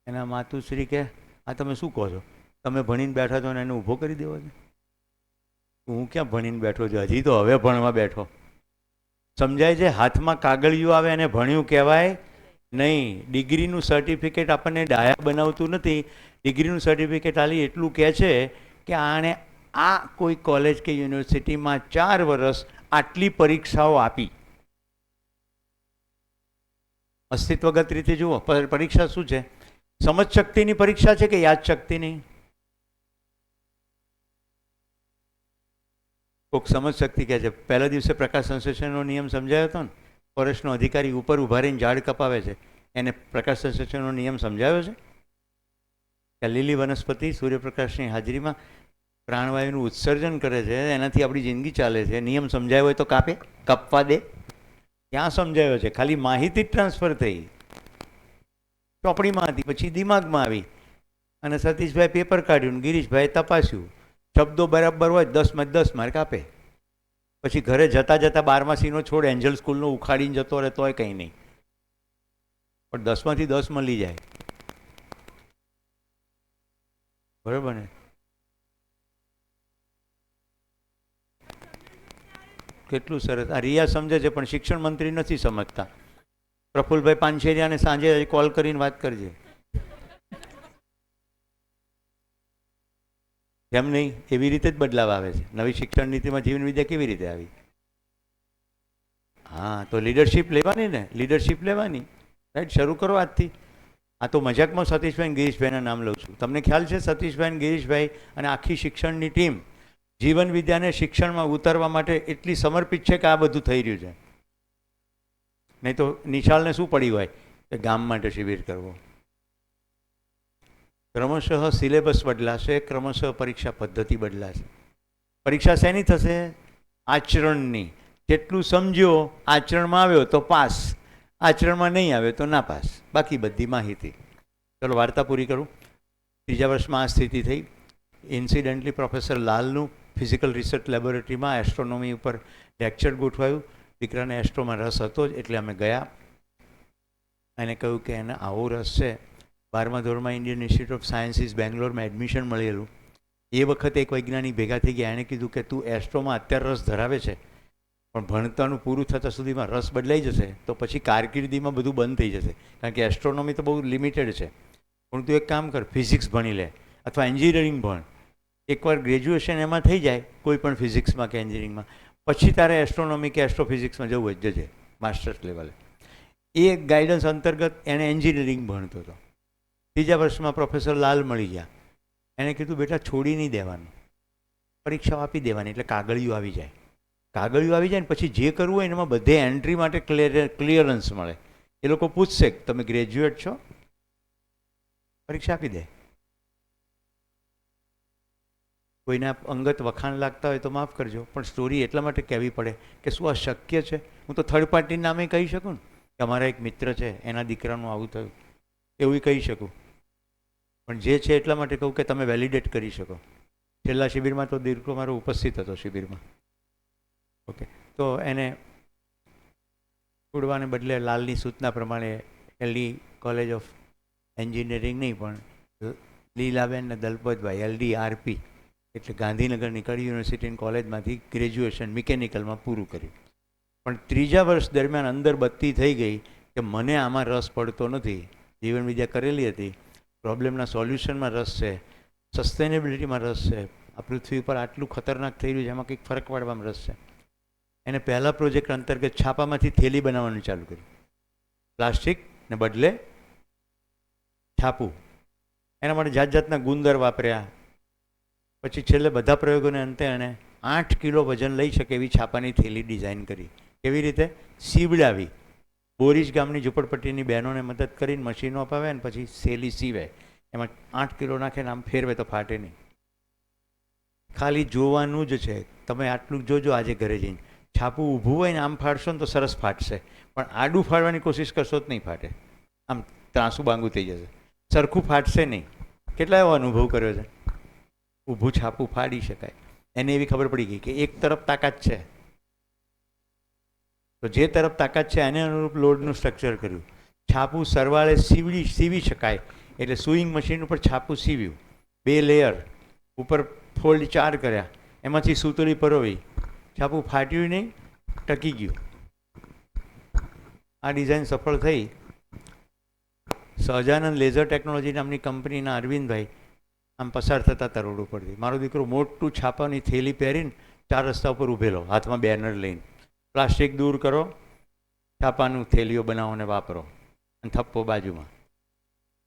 Speaker 1: એના માતુશ્રી કે આ તમે શું કહો છો? તમે ભણીને બેઠા છો ને એને ઊભો કરી દેવો છે? હું ક્યાં ભણીને બેઠો છું? હજી તો હવે ભણવા બેઠો. સમજાય છે? હાથમાં કાગળિયું આવે અને ભણ્યું કહેવાય નહીં. ડિગ્રીનું સર્ટિફિકેટ આપણને ડાયા બનાવતું નથી. ડિગ્રીનું સર્ટિફિકેટ ખાલી એટલું કહે છે કે આણે આ કોઈ કોલેજ કે યુનિવર્સિટીમાં 4 વર્ષ આટલી પરીક્ષાઓ આપી. અસ્તિત્વગત રીતે જુઓ, પરીક્ષા શું છે? સમજ શક્તિની પરીક્ષા છે કે યાદ શક્તિની? કોઈક સમજ શક્તિ કહે છે. પહેલા દિવસે પ્રકાશ સંશ્લેષણનો નિયમ સમજાયો હતો ને? ફોરેસ્ટનો અધિકારી ઉપર ઊભા રહીને ઝાડ કપાવે છે, એને પ્રકાશ સંશ્લેષણનો નિયમ સમજાવ્યો છે કે લીલી વનસ્પતિ સૂર્યપ્રકાશની હાજરીમાં પ્રાણવાયુનું ઉત્સર્જન કરે છે, એનાથી આપણી જિંદગી ચાલે છે. નિયમ સમજાયો હોય તો કાપવા દે. ક્યાં સમજાયો છે? ખાલી માહિતી ટ્રાન્સફર થઈ, ચોપડીમાં હતી, પછી દિમાગમાં આવી અને સતીશભાઈ પેપર કાઢ્યું, ગિરીશભાઈ તપાસ્યું, શબ્દો બરાબર હોય 10માં 10 માર્ક આપે. પછી ઘરે જતાં જતાં 12મા છોડ એન્જલ સ્કૂલનો ઉખાડીને જતો રહે તોય કંઈ નહીં, પણ 10માંથી 10 મળી જાય. બરાબર ને? કેટલું સરસ. આ રિયા સમજે છે પણ શિક્ષણ મંત્રી નથી સમજતા. પ્રફુલભાઈ પાનશેરિયાને સાંજે કોલ કરીને વાત કરજે. કેમ નહીં? એવી રીતે જ બદલાવ આવે છે. નવી શિક્ષણ નીતિમાં જીવન વિદ્યા કેવી રીતે આવી? હા, તો લીડરશિપ લેવાની ને, લીડરશિપ લેવાની. રાઈટ, શરૂ કરો આજથી. આ તો મજાકમાં સતીશભાઈ ગિરીશભાઈના નામ લઉં છું. તમને ખ્યાલ છે સતીશભાઈ ગિરીશભાઈ અને આખી શિક્ષણની ટીમ જીવન વિદ્યાને શિક્ષણમાં ઉતારવા માટે એટલી સમર્પિત છે કે આ બધું થઈ રહ્યું છે. નહીં તો નિશાળને શું પડી હોય કે ગામ માટે શિબિર કરવો. ક્રમશઃ સિલેબસ બદલાશે, ક્રમશઃ પરીક્ષા પદ્ધતિ બદલાશે. પરીક્ષા શેની થશે? આચરણની. જેટલું સમજ્યો, આચરણમાં આવ્યો તો પાસ, આચરણમાં નહીં આવ્યો તો ના પાસ. બાકી બધી માહિતી. ચલો વાર્તા પૂરી કરું. ત્રીજા વર્ષમાં આ સ્થિતિ થઈ. ઇન્સિડન્ટલી પ્રોફેસર લાલનું ફિઝિકલ રિસર્ચ લેબોરેટરીમાં એસ્ટ્રોનોમી ઉપર લેક્ચર ગોઠવાયું. દીકરાને એસ્ટ્રોમાં રસ હતો જ એટલે અમે ગયા. એને કહ્યું કે એને આવો રસ છે. 12મા ધોરણમાં ઇન્ડિયન ઇન્સ્ટિટ્યૂટ ઓફ સાયન્સીસ બેંગ્લોરમાં એડમિશન મળેલું. એ વખતે એક વૈજ્ઞાનિક ભેગા થઈ ગયા. એણે કીધું કે તું એસ્ટ્રોમાં અત્યારે રસ ધરાવે છે, પણ ભણતાનું પૂરું થતાં સુધીમાં રસ બદલાઈ જશે તો પછી કારકિર્દીમાં બધું બંધ થઈ જશે. કારણ કે એસ્ટ્રોનોમી તો બહુ લિમિટેડ છે. પણ તું એક કામ કર, ફિઝિક્સ ભણી લે અથવા એન્જિનિયરિંગ ભણ. એકવાર ગ્રેજ્યુએશન એમાં થઈ જાય, કોઈ પણ ફિઝિક્સમાં કે એન્જિનિયરિંગમાં, પછી તારે એસ્ટ્રોનોમી કે એસ્ટ્રોફિઝિક્સમાં જવું જ જજે માસ્ટર્સ લેવલે. એ ગાઈડન્સ અંતર્ગત એણે એન્જિનિયરિંગ ભણતો હતો. ત્રીજા વર્ષમાં પ્રોફેસર લાલ મળી ગયા. એણે કીધું બેટા છોડી નહીં દેવાનું, પરીક્ષાઓ આપી દેવાની એટલે કાગળિયું આવી જાય. કાગળિયું આવી જાય ને પછી જે કરવું હોય એમાં બધે એન્ટ્રી માટે ક્લિયરન્સ મળે. એ લોકો પૂછશે કે તમે ગ્રેજ્યુએટ છો, પરીક્ષા આપી દે. કોઈના અંગત વખાણ લાગતા હોય તો માફ કરજો, પણ સ્ટોરી એટલા માટે કહેવી પડે કે શું આ શક્ય છે? હું તો થર્ડ પાર્ટી નામે કહી શકું ને કે અમારા એક મિત્ર છે, એના દીકરાનું આવું થયું, એવું કહી શકું. પણ જે છે એટલા માટે કહું કે તમે વેલિડેટ કરી શકો. છેલ્લા શિબિરમાં તો દીકરો મારો ઉપસ્થિત હતો શિબિરમાં. ઓકે, તો એને છોડવાને બદલે લાલની સૂચના પ્રમાણે એલડી કોલેજ ઓફ એન્જિનિયરિંગ નહીં પણ લીલાબેન ને દલપતભાઈ LDRP એટલે ગાંધીનગરની કડી યુનિવર્સિટી કોલેજમાંથી ગ્રેજ્યુએશન મિકેનિકલમાં પૂરું કર્યું. પણ ત્રીજા વર્ષ દરમિયાન અંદર બત્તી થઈ ગઈ કે મને આમાં રસ પડતો નથી. જીવન વિદ્યા કરેલી હતી, પ્રોબ્લેમના સોલ્યુશનમાં રસ છે, સસ્ટેનેબિલિટીમાં રસ છે, આ પૃથ્વી ઉપર આટલું ખતરનાક થઈ રહ્યું છે એમાં કંઈક ફરક પાડવામાં રસ છે. એને પહેલા પ્રોજેક્ટ અંતર્ગત છાપામાંથી થેલી બનાવવાનું ચાલુ કર્યું. પ્લાસ્ટિકને બદલે છાપું. એના માટે જાત જાતના ગુંદર વાપર્યા. પછી છેલ્લે બધા પ્રયોગોને અંતે એણે 8 કિલો વજન લઈ શકે એવી છાપાની થેલી ડિઝાઇન કરી. કેવી રીતે? સીવડાવી. બોરીજ ગામની ઝૂંપડપટ્ટીની બહેનોને મદદ કરીને મશીનો અપાવે અને પછી થેલી સીવે. એમાં 8 કિલો નાખે ને આમ ફેરવે તો ફાટે નહીં. ખાલી જોવાનું જ છે. તમે આટલું જોજો આજે ઘરે જઈને. છાપું ઊભું હોય ને આમ ફાડશો ને તો સરસ ફાટશે, પણ આડું ફાડવાની કોશિશ કરશો તો નહીં ફાટે. આમ ત્રાંસું બાંગું થઈ જશે, સરખું ફાટશે નહીં. કેટલા એવો અનુભવ કર્યો છે? ઊભું છાપું ફાડી શકાય. એને એવી ખબર પડી ગઈ કે એક તરફ તાકાત છે, તો જે તરફ તાકાત છે એને અનુરૂપ લોડનું સ્ટ્રક્ચર કર્યું. છાપું સરવાળે સીવી શકાય એટલે સુઈંગ મશીન ઉપર છાપું સીવ્યું. 2 લેયર ઉપર ફોલ્ડ 4 કર્યા, એમાંથી સૂતળી પરોવી. છાપું ફાટ્યું નહીં, ટકી ગયું. આ ડિઝાઇન સફળ થઈ. સહજાનંદ લેઝર ટેકનોલોજી નામની કંપનીના અરવિંદભાઈ આમ પસાર થતા હતા રોડ ઉપરથી. મારો દીકરો મોટું છાપાની થેલી પહેરીને 4 રસ્તા ઉપર ઊભેલો, હાથમાં બેનર લઈને. પ્લાસ્ટિક દૂર કરો, છાપાનું થેલીઓ બનાવો ને વાપરો, અને થપ્પો બાજુમાં.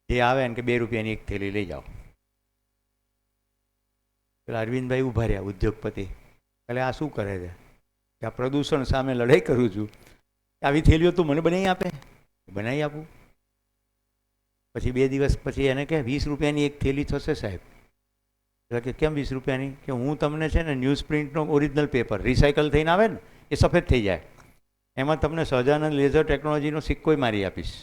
Speaker 1: જે આવે ને કે 2 રૂપિયાની એક થેલી લઈ જાઓ. પેલા અરવિંદભાઈ ઊભા રહ્યા, ઉદ્યોગપતિ. એટલે આ શું કરે છે? કે આ પ્રદૂષણ સામે લડાઈ કરું છું, આવી થેલીઓ તું મને બનાવી આપે? બનાવી આપું. પછી 2 દિવસ પછી એને કહે 20 રૂપિયાની એક થેલી થશે સાહેબ. એટલે કે કેમ 20 રૂપિયાની? કે હું તમને છે ને ન્યૂઝ પ્રિન્ટનો ઓરિજિનલ પેપર રિસાયકલ થઈને આવે ને એ સફેદ થઈ જાય, એમાં તમને સહજાનંદ લેઝર ટેકનોલોજીનો સિક્કોય મારી આપીશ.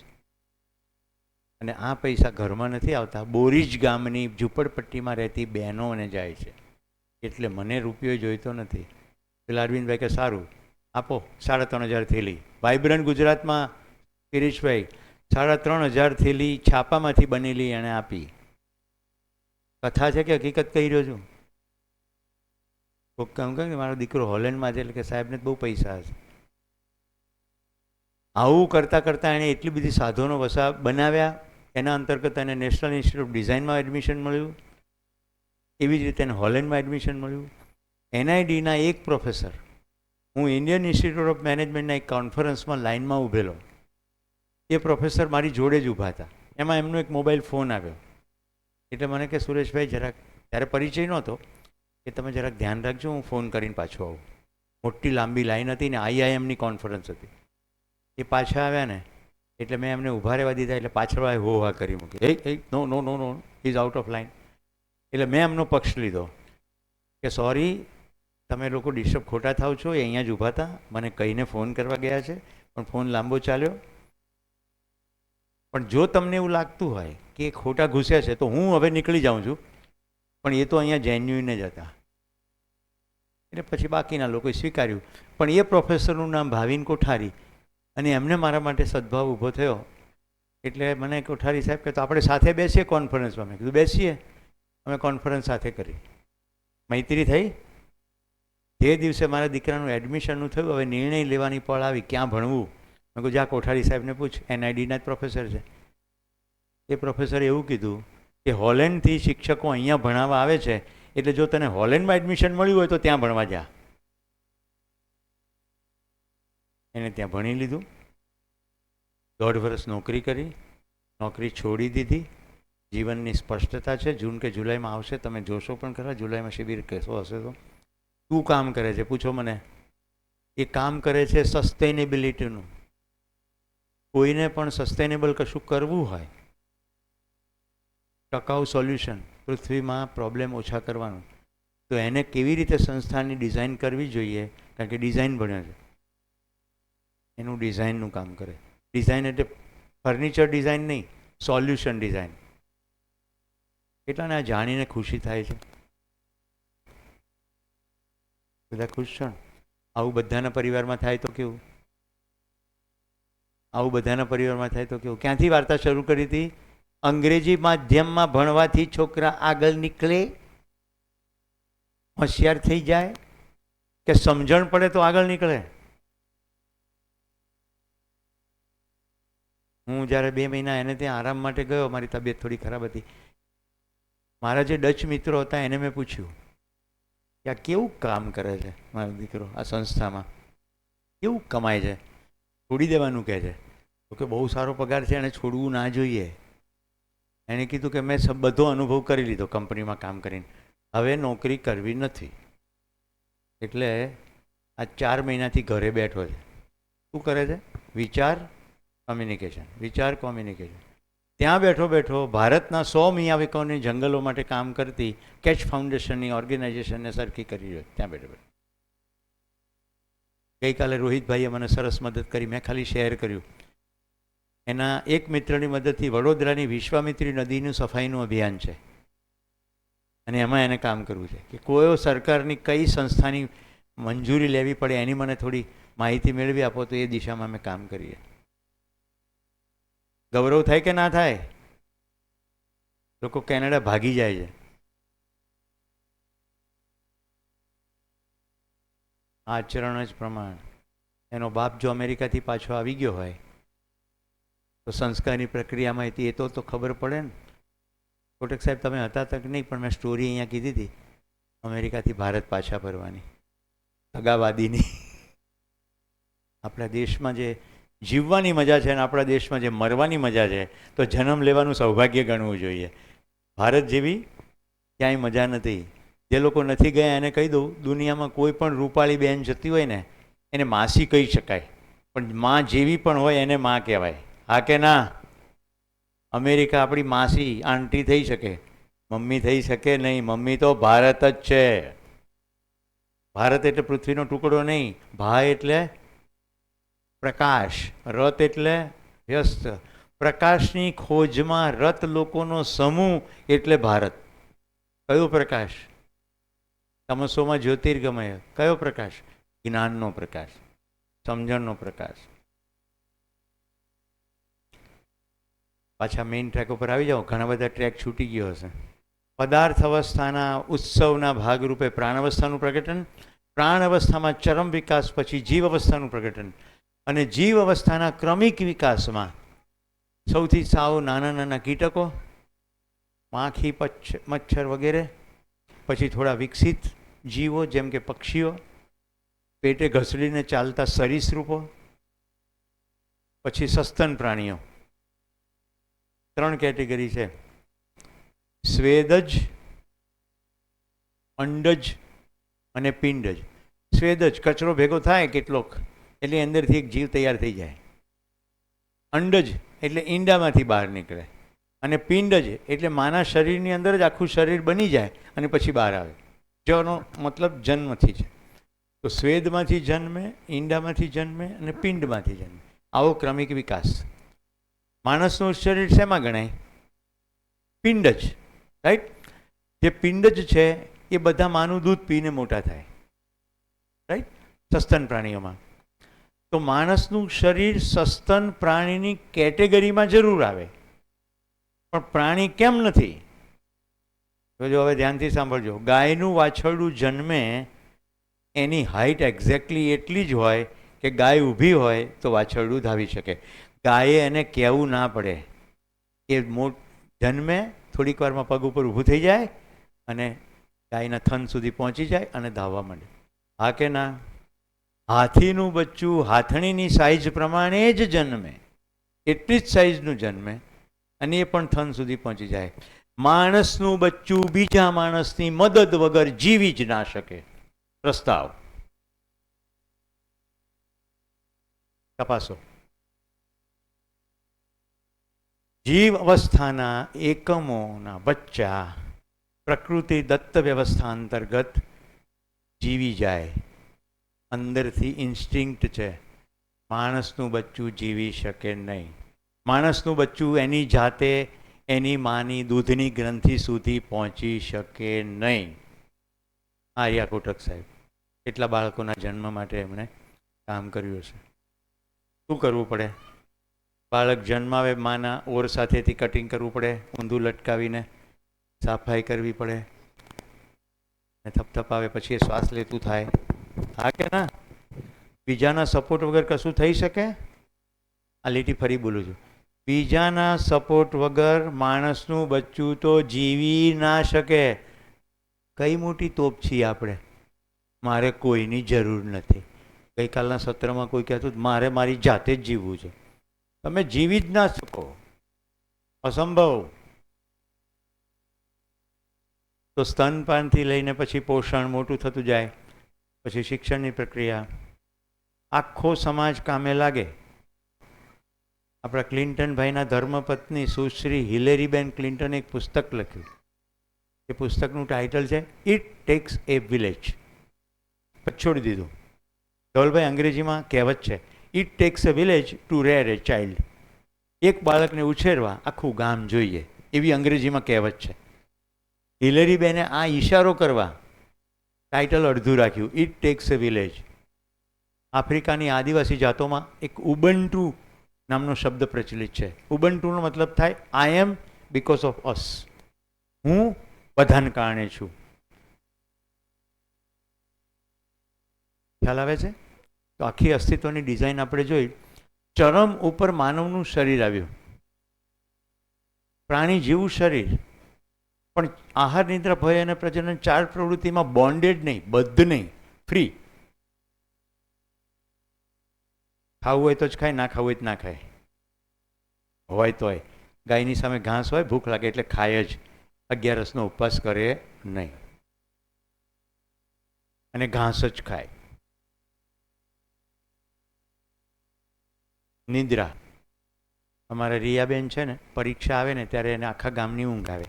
Speaker 1: અને આ પૈસા ઘરમાં નથી આવતા, બોરીજ ગામની ઝૂંપડપટ્ટીમાં રહેતી બહેનોને જાય છે. એટલે મને રૂપિયો જોઈતો નથી. પેલા અરવિંદભાઈ કે સારું આપો 3,500 થેલી. વાઇબ્રન્ટ ગુજરાતમાં કિરીશભાઈ 3,500 થેલી છાપામાંથી બનેલી એણે આપી. કથા છે કે હકીકત કહી રહ્યો છું? કોઈક કામ કહે કે મારો દીકરો હોલેન્ડમાં છે એટલે કે સાહેબને બહુ પૈસા હશે. આવું કરતાં કરતાં એણે એટલી બધી સાધનો બનાવ્યા. એના અંતર્ગત એને નેશનલ ઇન્સ્ટિટ્યૂટ ઓફ ડિઝાઇનમાં એડમિશન મળ્યું. એવી જ રીતે એને હોલેન્ડમાં એડમિશન મળ્યું. NIDના એક પ્રોફેસર, હું ઇન્ડિયન ઇન્સ્ટિટ્યૂટ ઓફ મેનેજમેન્ટના એક કોન્ફરન્સમાં લાઇનમાં ઊભેલો, એ પ્રોફેસર મારી જોડે જ ઊભા હતા. એમાં એમનો એક મોબાઈલ ફોન આવ્યો. એટલે મને કે સુરેશભાઈ જરાક, ત્યારે પરિચય નહોતો, કે તમે જરાક ધ્યાન રાખજો, હું ફોન કરીને પાછો આવું. મોટી લાંબી લાઈન હતી ને IIMની કોન્ફરન્સ હતી. એ પાછા આવ્યા ને એટલે મેં એમને ઊભા રહેવા દીધા. એટલે પાછળ હો હા કરી મૂકી, નો નો નો નો ઇઝ આઉટ ઓફ લાઇન. એટલે મેં એમનો પક્ષ લીધો કે સોરી, તમે લોકો ડિસ્ટર્બ ખોટા થાવ છો. એ અહીંયા જ ઊભા હતા, મને કહીને ફોન કરવા ગયા છે, પણ ફોન લાંબો ચાલ્યો. પણ જો તમને એવું લાગતું હોય કે ખોટા ઘૂસ્યા છે તો હું હવે નીકળી જાઉં છું, પણ એ તો અહીંયા જેન્યુઇન જ હતા. એટલે પછી બાકીના લોકોએ સ્વીકાર્યું. પણ એ પ્રોફેસરનું નામ ભાવિન કોઠારી, અને એમને મારા માટે સદભાવ ઊભો થયો. એટલે મને કોઠારી સાહેબ કે તો આપણે સાથે બેસીએ કોન્ફરન્સમાં. મેં કીધું બેસીએ. અમે કોન્ફરન્સ સાથે કરી, મૈત્રી થઈ. જે દિવસે મારા દીકરાનું એડમિશનનું થયું, હવે નિર્ણય લેવાની પળ આવી ક્યાં ભણવું. મેં કહું જા કોઠારી સાહેબને પૂછ, NIDના જ પ્રોફેસર છે. એ પ્રોફેસરે એવું કીધું કે હોલેન્ડથી શિક્ષકો અહીંયા ભણાવવા આવે છે, એટલે જો તને હોલેન્ડમાં એડમિશન મળ્યું હોય તો ત્યાં ભણવા જા. એને ત્યાં ભણી લીધું. 1.5 વર્ષ નોકરી કરી, નોકરી છોડી દીધી. જીવનની સ્પષ્ટતા છે. જૂન કે જુલાઈમાં આવશે, તમે જોશો પણ ખરા. જુલાઈમાં શિબિર કહેશો હશે તો. શું કામ કરે છે પૂછો મને. એ કામ કરે છે સસ્ટેનેબિલિટીનું. કોઈને પણ સસ્ટેનેબલ કશું કરવું હોય, ટકાઉ સોલ્યુશન, પૃથ્વીમાં પ્રોબ્લેમ ઓછા કરવાનું, તો એને કેવી રીતે સંસ્થાની ડિઝાઇન કરવી જોઈએ, કારણ કે ડિઝાઇન ભણ્યો છે, એનું ડિઝાઇનનું કામ કરે. ડિઝાઇન એટલે ફર્નિચર ડિઝાઇન નહીં, સોલ્યુશન ડિઝાઇન. કેટલાને આ જાણીને ખુશી થાય છે? બધા ખુશ છો? આવું બધાના પરિવારમાં થાય તો કેવું? આવું બધાના પરિવારમાં થાય તો કેવું? ક્યાંથી વાર્તા શરૂ કરી હતી? અંગ્રેજી માધ્યમમાં ભણવાથી છોકરા આગળ નીકળે, હોશિયાર થઈ જાય, કે સમજણ પડે તો આગળ નીકળે? હું જ્યારે 2 મહિના એને ત્યાં આરામ માટે ગયો, મારી તબિયત થોડી ખરાબ હતી. મારા જે ડચ મિત્રો હતા એને મેં પૂછ્યું કે આ કેવું કામ કરે છે મારો દીકરો આ સંસ્થામાં, કેવું કમાય છે? છોડી દેવાનું કહે છે. તો કે બહુ સારો પગાર છે, એને છોડવું ના જોઈએ. એણે કીધું કે મેં બધો અનુભવ કરી લીધો કંપનીમાં કામ કરીને, હવે નોકરી કરવી નથી. એટલે આ 4 મહિનાથી ઘરે બેઠો છે. શું કરે છે? વિચાર કોમ્યુનિકેશન, વિચાર કોમ્યુનિકેશન. ત્યાં બેઠો બેઠો ભારતના 100 મિયાવાકીઓની જંગલો માટે કામ કરતી કેચ ફાઉન્ડેશનની ઓર્ગેનાઇઝેશનને સરખી કરી રહ્યો ત્યાં બેઠો બેઠો. ગઈકાલે રોહિતભાઈએ મને સરસ મદદ કરી, મેં ખાલી શેર કર્યું. એના એક મિત્રની મદદથી વડોદરાની વિશ્વામિત્રી નદીનું સફાઈનું અભિયાન છે, અને એમાં એને કામ કરવું છે કે કોઈ સરકારની કઈ સંસ્થાની મંજૂરી લેવી પડે એની મને થોડી માહિતી મેળવી આપો, તો એ દિશામાં અમે કામ કરીએ. ગૌરવ થાય કે ના થાય? લોકો કેનેડા ભાગી જાય છે. આચરણ જ પ્રમાણ. એનો બાપ જો અમેરિકાથી પાછો આવી ગયો હોય તો સંસ્કારની પ્રક્રિયામાં હતી, એ તો ખબર પડે ને. કોટક સાહેબ તમે હતા તક નહીં, પણ મેં સ્ટોરી અહીંયા કીધી હતી અમેરિકાથી ભારત પાછા ફરવાની, સગાવાદીની. આપણા દેશમાં જે જીવવાની મજા છે અને આપણા દેશમાં જે મરવાની મજા છે, તો જન્મ લેવાનું સૌભાગ્ય ગણવું જોઈએ. ભારત જેવી ક્યાંય મજા નથી. જે લોકો નથી ગયા એને કહી દઉં, દુનિયામાં કોઈ પણ રૂપાળી બહેન જતી હોય ને એને માસી કહી શકાય, પણ માં જેવી પણ હોય એને માં કહેવાય. હા કે ના? અમેરિકા આપણી માસી આંટી થઈ શકે, મમ્મી થઈ શકે નહીં. મમ્મી તો ભારત જ છે. ભારત એટલે પૃથ્વીનો ટુકડો નહીં. ભા એટલે પ્રકાશ, રત એટલે વ્યસ્ત. પ્રકાશની ખોજમાં રત લોકોનો સમૂહ એટલે ભારત. કયો પ્રકાશ? તમસોમાં જ્યોતિર્ગમય, કયો પ્રકાશ? જ્ઞાનનો પ્રકાશ, સમજણનો પ્રકાશ. પાછા મેઇન ટ્રેક ઉપર આવી જાઓ, ઘણા બધા ટ્રેક છૂટી ગયો હશે. પદાર્થ અવસ્થાના ઉત્સવના ભાગરૂપે પ્રાણ અવસ્થાનું પ્રગટન, પ્રાણ અવસ્થામાં ચરમ વિકાસ પછી જીવ અવસ્થાનું પ્રગટન, અને જીવ અવસ્થાના ક્રમિક વિકાસમાં સૌથી સાવ નાના નાના કીટકો, માખી, મચ્છર વગેરે, પછી થોડા વિકસિત જીવો જેમ કે પક્ષીઓ, પેટે ઘસડીને ચાલતા સરીસૃપો, પછી સસ્તન પ્રાણીઓ. 3 કેટેગરી છે: સ્વેદજ, અંડજ અને પિંડજ. સ્વેદજ કચરો ભેગો થાય કેટલોક એટલે અંદરથી એક જીવ તૈયાર થઈ જાય. અંડજ એટલે ઈંડામાંથી બહાર નીકળે, અને પિંડજ એટલે માના શરીરની અંદર જ આખું શરીર બની જાય અને પછી બહાર આવે. જેનો મતલબ જન્મથી છે. તો સ્વેદમાંથી જન્મે, ઈંડામાંથી જન્મે અને પિંડમાંથી જન્મે. આવો ક્રમિક વિકાસ. માણસનું શરીર શેમાં ગણાય? પિંડજ, રાઈટ? જે પિંડજ છે એ બધા માનું દૂધ પીને મોટા થાય, રાઈટ? સસ્તન પ્રાણીઓમાં. તો માણસનું શરીર સસ્તન પ્રાણીની કેટેગરીમાં જરૂર આવે, પણ પ્રાણી કેમ નથી? જો હવે ધ્યાનથી સાંભળજો. ગાયનું વાછરડું જન્મે, એની હાઇટ એક્ઝેક્ટલી એટલી જ હોય કે ગાય ઊભી હોય તો વાછરડું ધાવી શકે. ગાયે એને કહેવું ના પડે. એ જન્મે, થોડીક વારમાં પગ ઉપર ઊભું થઈ જાય અને ગાયના થન સુધી પહોંચી જાય અને ધાવવા માંડે. હા કે ના? હાથીનું બચ્ચું હાથણીની સાઇઝ પ્રમાણે જ જન્મે, એટલી જ સાઇઝનું જન્મે, અને એ પણ થન સુધી પહોંચી જાય. માણસનું બચ્ચું બીજા માણસની મદદ વગર જીવી જ ના શકે. પ્રસ્તાવ તપાસો. જીવ અવસ્થાના એકમોના બચ્ચા પ્રકૃતિ દત્ત વ્યવસ્થા અંતર્ગત જીવી જાય. અંદરથી ઇન્સ્ટિંક્ટ છે. માણસનું બચ્ચું જીવી શકે નહીં. માણસનું બચ્ચું એની જાતે એની માની દૂધની ગ્રંથિ સુધી પહોંચી શકે નહીં. આર્યા કોટક સાહેબ એટલા બાળકોના જન્મ માટે એમણે કામ કર્યું છે. શું કરવું પડે? બાળક જન્માવે, માના ઓર સાથેથી કટિંગ કરવું પડે, ઊંધું લટકાવીને સાફાઈ કરવી પડે, ને થપથપાવે, પછી એ શ્વાસ લેતું થાય. હા કે ના? બીજાના સપોર્ટ વગર કશું થઈ શકે? આ લીટી ફરી બોલું છું. બીજાના સપોર્ટ વગર માણસનું બચ્ચું તો જીવી ના શકે. કઈ મોટી તોપ છીએ આપણે, મારે કોઈની જરૂર નથી. ગઈકાલના સત્રમાં કોઈ કહેતું મારે મારી જાતે જ જીવવું છે. તમે જીવી જ ના શકો, અસંભવ. તો સ્તનપાનથી લઈને પછી પોષણ, મોટું થતું જાય, પછી શિક્ષણની પ્રક્રિયા, આખો સમાજ કામે લાગે. આપણા ક્લિન્ટનભાઈના ધર્મપત્ની સુશ્રી હિલેરીબેન ક્લિન્ટને એક પુસ્તક લખ્યું. એ પુસ્તકનું ટાઇટલ છે ઇટ ટેક્સ એ વિલેજ. છોડી દીધું. ધવલભાઈ, અંગ્રેજીમાં કહેવત છે it takes a village to rear a child. એક બાળકને ઉછેરવા આખું ગામ જોઈએ, એવી અંગ્રેજીમાં કહેવત છે. હિલેરીબેને આ ઈશારો કરવા ટાઇટલ અડધું રાખ્યું, ઇટ ટેક્સ અ વિલેજ. આફ્રિકાની આદિવાસી જાતોમાં એક ઉબન્ટુ નામનો શબ્દ પ્રચલિત છે. ઉબન્ટુનો મતલબ થાય આઈ એમ બીકોઝ ઓફ અસ. હું બધાને કારણે છું. ખ્યાલ આવે છે? તો આખી અસ્તિત્વની ડિઝાઇન આપણે જોઈ. ચરમ ઉપર માનવનું શરીર આવ્યું, પ્રાણી જેવું શરીર, પણ આહાર, નિદ્રા, ભય અને પ્રજનન 4 પ્રવૃત્તિમાં બોન્ડેડ નહીં, બદ્ધ નહીં, ફ્રી. ખાવું હોય તો જ ખાય, ના ખાવું હોય તો ના ખાય. હોય તોય ગાયની સામે ઘાસ હોય, ભૂખ લાગે એટલે ખાય જ. 11રસનો ઉપવાસ કરે નહીં અને ઘાસ જ ખાય. નિદ્રા, અમારા રિયાબેન છે ને, પરીક્ષા આવે ને ત્યારે એને આખા ગામની ઊંઘ આવે,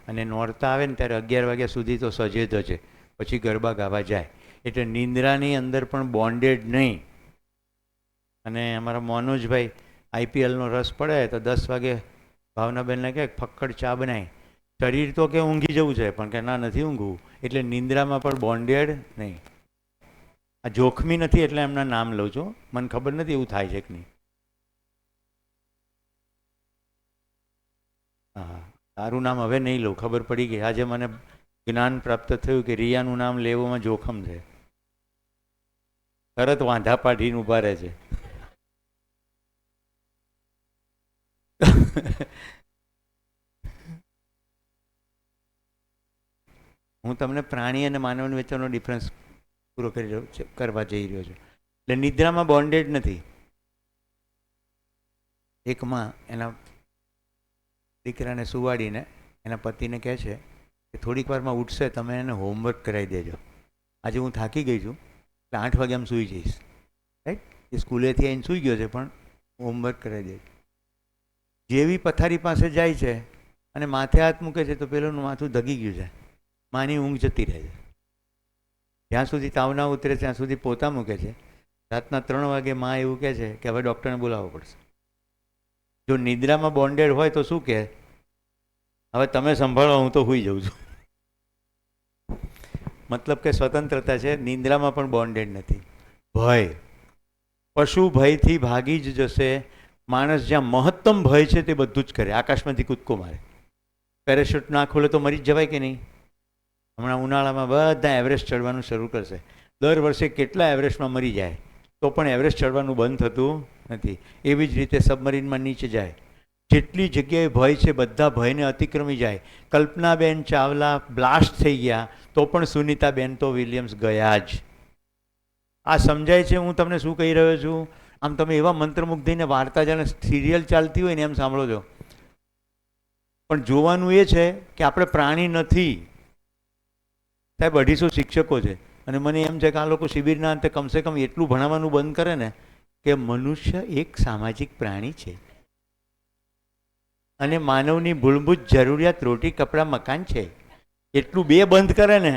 Speaker 1: અને નોરતા આવે ને ત્યારે 11 વાગ્યા સુધી તો સજે ધજે, પછી ગરબા ગાવા જાય. એટલે નિંદ્રાની અંદર પણ બોન્ડેડ નહીં. અને અમારા મનોજભાઈ આઈપીએલનો રસ પડે તો 10 વાગે ભાવનાબેનને કહે ફક્કડ ચા બનાવી, શરીર તો કે ઊંઘી જવું છે, પણ કે ના નથી ઊંઘવું, એટલે નિંદ્રામાં પણ બોન્ડેડ નહીં. આ જોખમી નથી એટલે એમના નામ લઉં છું, મને ખબર નથી એવું થાય છે કે નહીં. હા, તારું નામ હવે નહીં લઉં, ખબર પડી ગઈ. આજે મને જ્ઞાન પ્રાપ્ત થયું કે રિયાનું નામ લેવામાં જોખમ છે. તરત વાંધા પાડીને ઊભા રહે છે. હું તમને પ્રાણી અને માનવ વચ્ચેનો ડિફરન્સ પૂરો કરવા જઈ રહ્યો છું. એટલે નિદ્રામાં બોન્ડેડ નથી. એક માં એના દીકરાને સુવાડીને એના પતિને કહે છે કે થોડીક વારમાં ઉઠશે, તમે એને હોમવર્ક કરાવી દેજો. આજે હું થાકી ગઈ છું એટલે 8 વાગ્યામાં સૂઈ જઈશ. રાઈટ? એ સ્કૂલેથી આવીને સૂઈ ગયો છે પણ હોમવર્ક કરાવી દેજો. જેવી પથારી પાસે જાય છે અને માથે હાથ મૂકે છે તો પેલું માથું ધગી ગયું છે, માની ઊંઘ જતી રહે છે. જ્યાં સુધી તાવ ના ઉતરે ત્યાં સુધી પોતા મૂકે છે. રાતના 3 વાગે માં એવું કહે છે કે હવે ડૉક્ટરને બોલાવવો પડશે. જો નિદ્રામાં બોન્ડેડ હોય તો શું કહે, હવે તમે સંભાળો, હું તો સૂઈ જાઉં છું. મતલબ કે સ્વતંત્રતા છે. નિદ્રામાં પણ બોન્ડેડ નથી. ભય, પશુ ભયથી ભાગી જ જશે. માણસ જ્યાં મહત્તમ ભય છે તે બધું જ કરે. આકાશમાંથી કૂદકો મારે, પેરાશૂટ ના ખોલે તો મરી જ જવાય કે નહીં. હમણાં ઉનાળામાં બધા એવરેસ્ટ ચડવાનું શરૂ કરશે. દર વર્ષે કેટલા એવરેસ્ટમાં મરી જાય, તો પણ એવરેસ્ટ ચડવાનું બંધ થતું નથી. એવી જ રીતે સબમરીનમાં નીચે જાય. જેટલી જગ્યાએ ભય છે બધા ભયને અતિક્રમી જાય. કલ્પનાબેન ચાવલા બ્લાસ્ટ થઈ ગયા તો પણ સુનીતાબેન તો વિલિયમ્સ ગયા જ. આ સમજાય છે હું તમને શું કહી રહ્યો છું? આમ તમે એવા મંત્રમુગ્ધ થઈને વાર્તા જાણે સિરિયલ ચાલતી હોય ને એમ સાંભળો છો, પણ જોવાનું એ છે કે આપણે પ્રાણી નથી. સાહેબ 250 શિક્ષકો છે અને મને એમ છે કે આ લોકો શિબિરના અંતે કમસે કમ એટલું ભણાવવાનું બંધ કરે ને કે મનુષ્ય એક સામાજિક પ્રાણી છે અને માનવની મૂળભૂત જરૂરિયાત રોટી કપડાં મકાન છે. એટલું બે બંધ કરે ને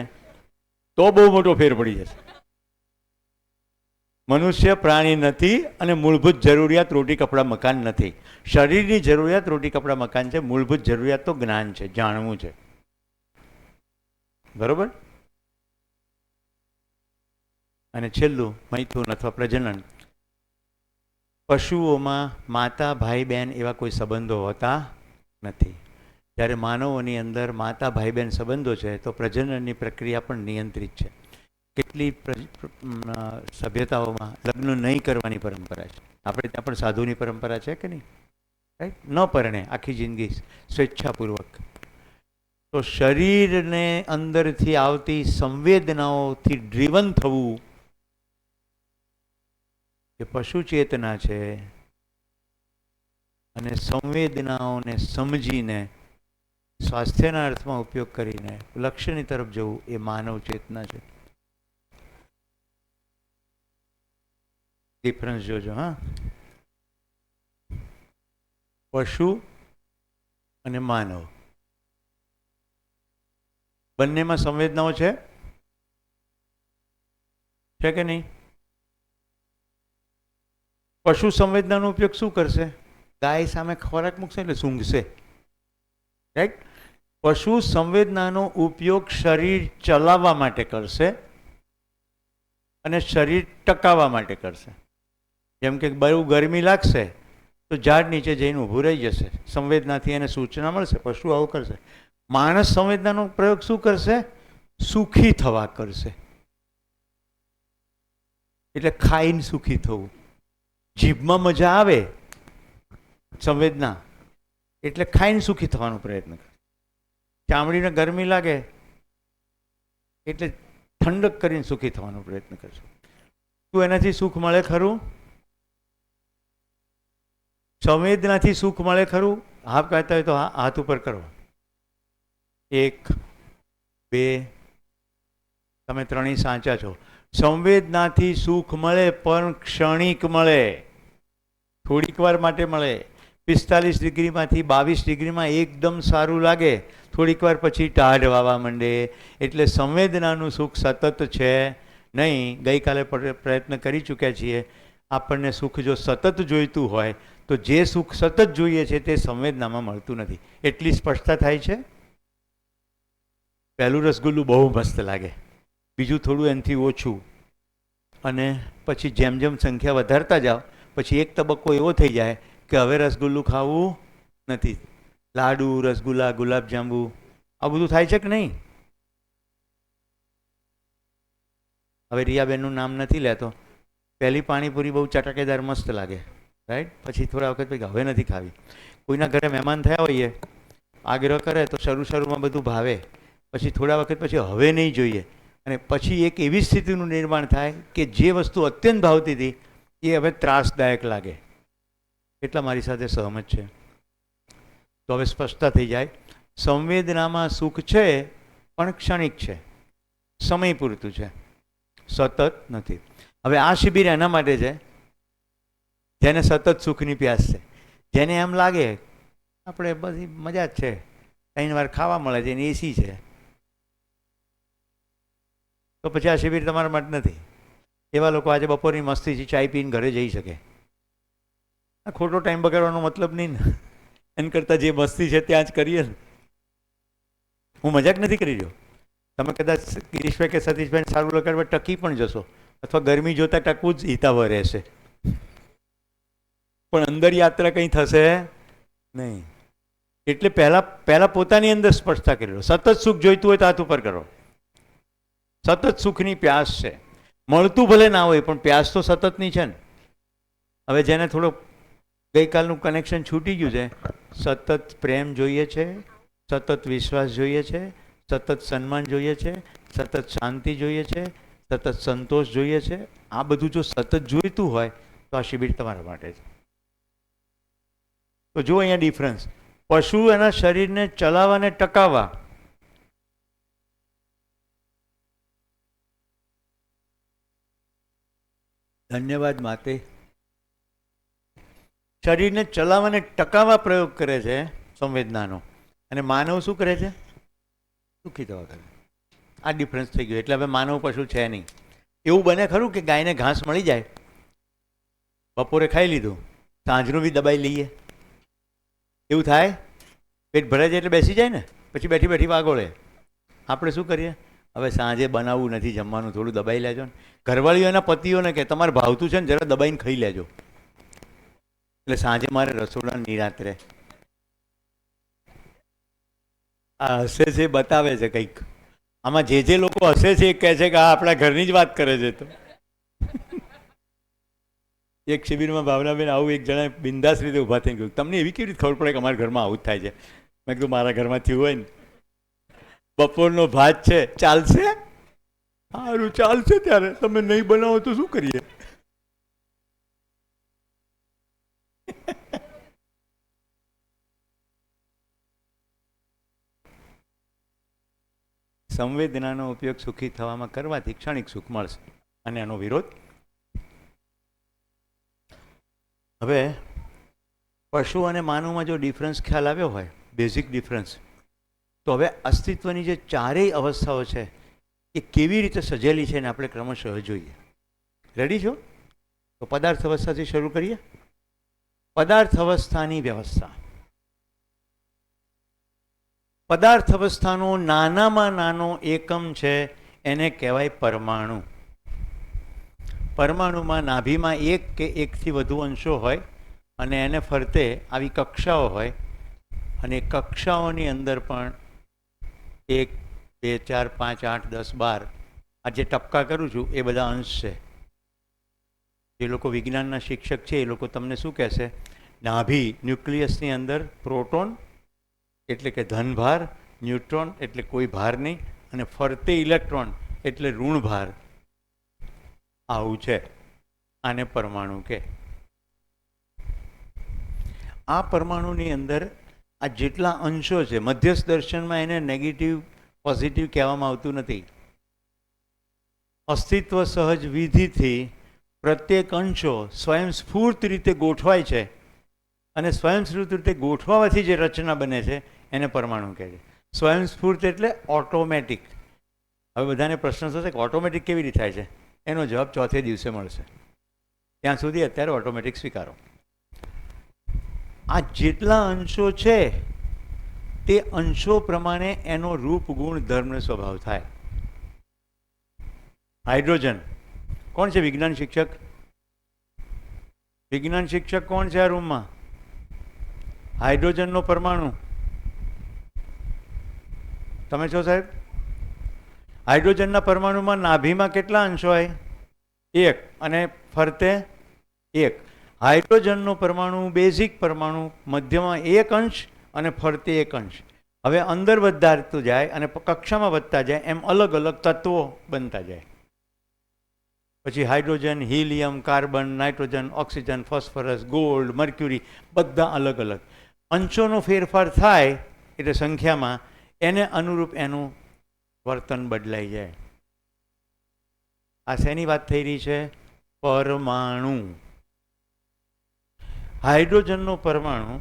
Speaker 1: તો બહુ મોટો ફેર પડી જશે. મનુષ્ય પ્રાણી નથી અને મૂળભૂત જરૂરિયાત રોટી કપડાં મકાન નથી. શરીરની જરૂરિયાત રોટી કપડાં મકાન છે. મૂળભૂત જરૂરિયાત તો જ્ઞાન છે, જાણવું છે. બરોબર? અને છેલ્લું મૈથુન અથવા પ્રજનન. પશુઓમાં માતા ભાઈ બહેન એવા કોઈ સંબંધો હોતા નથી. જ્યારે માનવોની અંદર માતા ભાઈ બહેન સંબંધો છે તો પ્રજનનની પ્રક્રિયા પણ નિયંત્રિત છે. કેટલી સભ્યતાઓમાં લગ્ન નહીં કરવાની પરંપરા છે. આપણે ત્યાં પણ સાધુની પરંપરા છે કે નહીં? રાઈટ? ન પરણે આખી જિંદગી સ્વેચ્છાપૂર્વક. તો શરીરને અંદરથી આવતી સંવેદનાઓથી ડ્રીવન થવું એ પશુ ચેતના છે અને સંવેદનાઓને સમજીને સ્વાસ્થ્યના અર્થમાં ઉપયોગ કરીને લક્ષ્યની તરફ જવું એ માનવ ચેતના છે. ડિફરન્સ જોજો. હા, પશુ અને માનવ બંનેમાં સંવેદનાઓ છે કે નહીં? પશુ સંવેદનાનો ઉપયોગ શું કરશે? ગાય સામે ખોરાક મૂકશે એટલે સૂંઘશે. રાઈટ? પશુ સંવેદનાનો ઉપયોગ શરીર ચલાવવા માટે કરશે અને શરીર ટકાવવા માટે કરશે. જેમ કે બહુ ગરમી લાગશે તો ઝાડ નીચે જઈને ઊભું રહી જશે. સંવેદનાથી એને સૂચના મળશે. પશુ આવું કરશે. માણસ સંવેદનાનો પ્રયોગ શું કરશે? સુખી થવા કરશે. એટલે ખાઈને સુખી થવું. જીભમાં મજા આવે સંવેદના એટલે ખાઈને સુખી થવાનો પ્રયત્ન કરે. ચામડીને ગરમી લાગે એટલે ઠંડક કરીને સુખી થવાનો પ્રયત્ન કરશે. શું એનાથી સુખ મળે ખરું? સંવેદનાથી સુખ મળે ખરું? હા કહેતા હોય તો હાથ ઉપર કરો. 1 2 તમે ત્રણેય સાચા છો. સંવેદનાથી સુખ મળે પણ ક્ષણિક મળે, થોડીક વાર માટે મળે. 45 ડિગ્રીમાંથી 22 ડિગ્રીમાં એકદમ સારું લાગે, થોડીક વાર પછી ટાઢ વાવા માંડે. એટલે સંવેદનાનું સુખ સતત છે નહીં. ગઈકાલે પ્રયત્ન કરી ચૂક્યા છીએ. આપણને સુખ જો સતત જોઈતું હોય તો જે સુખ સતત જોઈએ છે તે સંવેદનામાં મળતું નથી. એટલી સ્પષ્ટતા થાય છે. પહેલું રસગુલ્લું બહુ મસ્ત લાગે, બીજું થોડું એનાથી ઓછું, અને પછી જેમ જેમ સંખ્યા વધારતા જાઓ પછી એક તબક્કો એવો થઈ જાય કે હવે રસગુલ્લું ખાવું નથી. લાડુ, રસગુલ્લા, ગુલાબજાંબુ આ બધું થાય છે કે નહીં? હવે રિયાબેનનું નામ નથી લેતો, પહેલી પાણીપુરી બહુ ચટાકેદાર મસ્ત લાગે, રાઈટ? પછી થોડા વખત પછી હવે નથી ખાવી. કોઈના ઘરે મહેમાન થયા હોઈએ, આગ્રહ કરે તો શરૂમાં બધું ભાવે, પછી થોડા વખત પછી હવે નહીં જોઈએ, અને પછી એક એવી સ્થિતિનું નિર્માણ થાય કે જે વસ્તુ અત્યંત ભાવતી હતી એ હવે ત્રાસદાયક લાગે. એટલા મારી સાથે સહમત છે? તો હવે સ્પષ્ટતા થઈ જાય. સંવેદનામાં સુખ છે પણ ક્ષણિક છે, સમય પૂરતું છે, સતત નથી. હવે આ શિબિર એના માટે છે જેને સતત સુખની પ્યાસ છે, જેને એમ લાગે આપણે બધી મજા જ છે, 3 વાર ખાવા મળે છે એની એસી છે, તો પછી આ શિબિર તમારા માટે નથી. એવા લોકો આજે બપોરની મસ્તીથી ચાય પીને ઘરે જઈ શકે. આ ખોટો ટાઈમ બગાડવાનો મતલબ નહીં ને, એના કરતાં જે મસ્તી છે ત્યાં જ કરીએ ને. હું મજાક નથી કરી રહ્યો. તમે કદાચ ગિરીશભાઈ કે સતીશભાઈ સારું લગાડવા ટકી પણ જશો, અથવા ગરમી જોતાં ટકવું જ હિતાવહ રહેશે, પણ અંદર યાત્રા કંઈ થશે નહીં. એટલે પહેલાં પોતાની અંદર સ્પષ્ટતા કરી લો. સતત સુખ જોઈતું હોય તો હાથ ઉપર કરો. સતત સુખની પ્યાસ છે, મળતું ભલે ના હોય પણ પ્યાસ તો સતતની છે ને. હવે જેને થોડો ગઈકાલનું કનેક્શન છૂટી ગયું છે, સતત પ્રેમ જોઈએ છે, સતત વિશ્વાસ જોઈએ છે, સતત સન્માન જોઈએ છે, સતત શાંતિ જોઈએ છે, સતત સંતોષ જોઈએ છે. આ બધું જો સતત જોઈતું હોય તો આ શિબિર તમારા માટે છે. તો જો અહીંયા ડિફરન્સ, પશુ એના શરીરને ચલાવવાને ટકાવવા ધન્યવાદ માતે, શરીરને ચલાવવાને ટકાવવા પ્રયોગ કરે છે સંવેદનાનો, અને માનવ શું કરે છે? સુખી થવા કરે. આ ડિફરન્સ થઈ ગયો. એટલે હવે માનવ પશુ છે નહીં. એવું બને ખરું કે ગાયને ઘાસ મળી જાય, બપોરે ખાઈ લીધું, સાંજનું બી દબાઈ લઈએ, એવું થાય? પેટ ભરાઈ જાય એટલે બેસી જાય ને, પછી બેઠી બેઠી વાગોળે. આપણે શું કરીએ? હવે સાંજે બનાવવું નથી જમવાનું, થોડું દબાઈ લેજો ને. ઘરવાળીઓ એના પતિઓને કે તમારે ભાવતું છે ને જરા દબાઈને ખાઈ લેજો, એટલે સાંજે મારે રસોડા નિરાંત રહે. આ હસે છે બતાવે છે કંઈક. આમાં જે લોકો હસે છે એ કહે છે કે આ આપણા ઘરની જ વાત કરે છે. તો એક શિબિરમાં ભાવનાબેન આવું એક જણા બિંદાસ રીતે ઊભા થઈ ગયું, તમને એવી કેવી રીતે ખબર પડે કે અમારા ઘરમાં આવું જ થાય છે? મેં કીધું મારા ઘરમાં થયું હોય ને, બપોરનો ભાત છે, ચાલશે? સારું ચાલશે. ત્યારે તમે નહીં બનાવો તો શું કરીએ? સંવેદનાનો ઉપયોગ સુખી થવામાં કરવાથી ક્ષણિક સુખ મળશે, અને એનો વિરોધ. હવે પશુ અને માનવમાં જો ડિફરન્સ ખ્યાલ આવ્યો હોય, બેઝિક ડિફરન્સ, તો હવે અસ્તિત્વની જે ચારેય અવસ્થાઓ છે એ કેવી રીતે સજેલી છે ને આપણે ક્રમશઃ જોઈએ. રેડી છો? તો પદાર્થ અવસ્થાથી શરૂ કરીએ. પદાર્થ અવસ્થાની વ્યવસ્થા. પદાર્થ અવસ્થાનો નાનામાં નાનો એકમ છે, એને કહેવાય પરમાણુ. પરમાણુમાં નાભીમાં એક કે એકથી વધુ અંશો હોય, અને એને ફરતે આવી કક્ષાઓ હોય, અને કક્ષાઓની અંદર પણ 1, 2, 4, 5, 8, 10, 12 આ જે ટપકા કરું છું એ બધા અંશ છે. જે લોકો વિજ્ઞાનના શિક્ષક છે એ લોકો તમને શું કહેશે? નાભી ન્યુક્લિયસની અંદર પ્રોટોન એટલે કે ધનભાર, ન્યુટ્રોન એટલે કોઈ ભાર નહીં, અને ફરતે ઇલેક્ટ્રોન એટલે ઋણ ભાર. આવું છે. આને પરમાણુ કે. આ પરમાણુની અંદર આ જેટલા અંશો છે, મધ્યસ્થ દર્શનમાં એને નેગેટિવ પોઝિટિવ કહેવામાં આવતું નથી. અસ્તિત્વ સહજ વિધિથી પ્રત્યેક અંશો સ્વયંસ્ફૂર્ત રીતે ગોઠવાય છે, અને સ્વયંસ્ફૂર્ત રીતે ગોઠવાવાથી જે રચના બને છે એને પરમાણુ કહે છે. સ્વયંસ્ફૂર્ત એટલે ઓટોમેટિક. હવે બધાને પ્રશ્ન થશે કે ઓટોમેટિક કેવી રીતે થાય છે? એનો જવાબ ચોથે દિવસે મળશે. ત્યાં સુધી અત્યારે ઓટોમેટિક સ્વીકારો. આ જેટલા અંશો છે તે અંશો પ્રમાણે એનો રૂપ ગુણ ધર્મ સ્વભાવ થાય. હાઇડ્રોજન કોણ છે? વિજ્ઞાન શિક્ષક. વિજ્ઞાન શિક્ષક કોણ છે આ રૂમમાં? હાઇડ્રોજનનો પરમાણુ તમે છો સાહેબ? હાઇડ્રોજનના પરમાણુમાં નાભીમાં કેટલા અંશો હોય? 1 અને ફરતે 1. હાઇડ્રોજનનો પરમાણુ બેઝિક પરમાણુ, મધ્યમાં 1 અંશ અને ફરતે 1 અંશ. હવે અંદર વધારતું જાય અને કક્ષામાં વધતા જાય એમ અલગ અલગ તત્વો બનતા જાય. પછી hydrogen, helium, carbon, nitrogen, oxygen, phosphorus, gold, mercury, બધા અલગ અલગ અંશોનો ફેરફાર થાય એટલે સંખ્યામાં એને અનુરૂપ એનું વર્તન બદલાઈ જાય. આ શેની વાત થઈ રહી છે? પરમાણુ. હાઇડ્રોજનનો પરમાણુ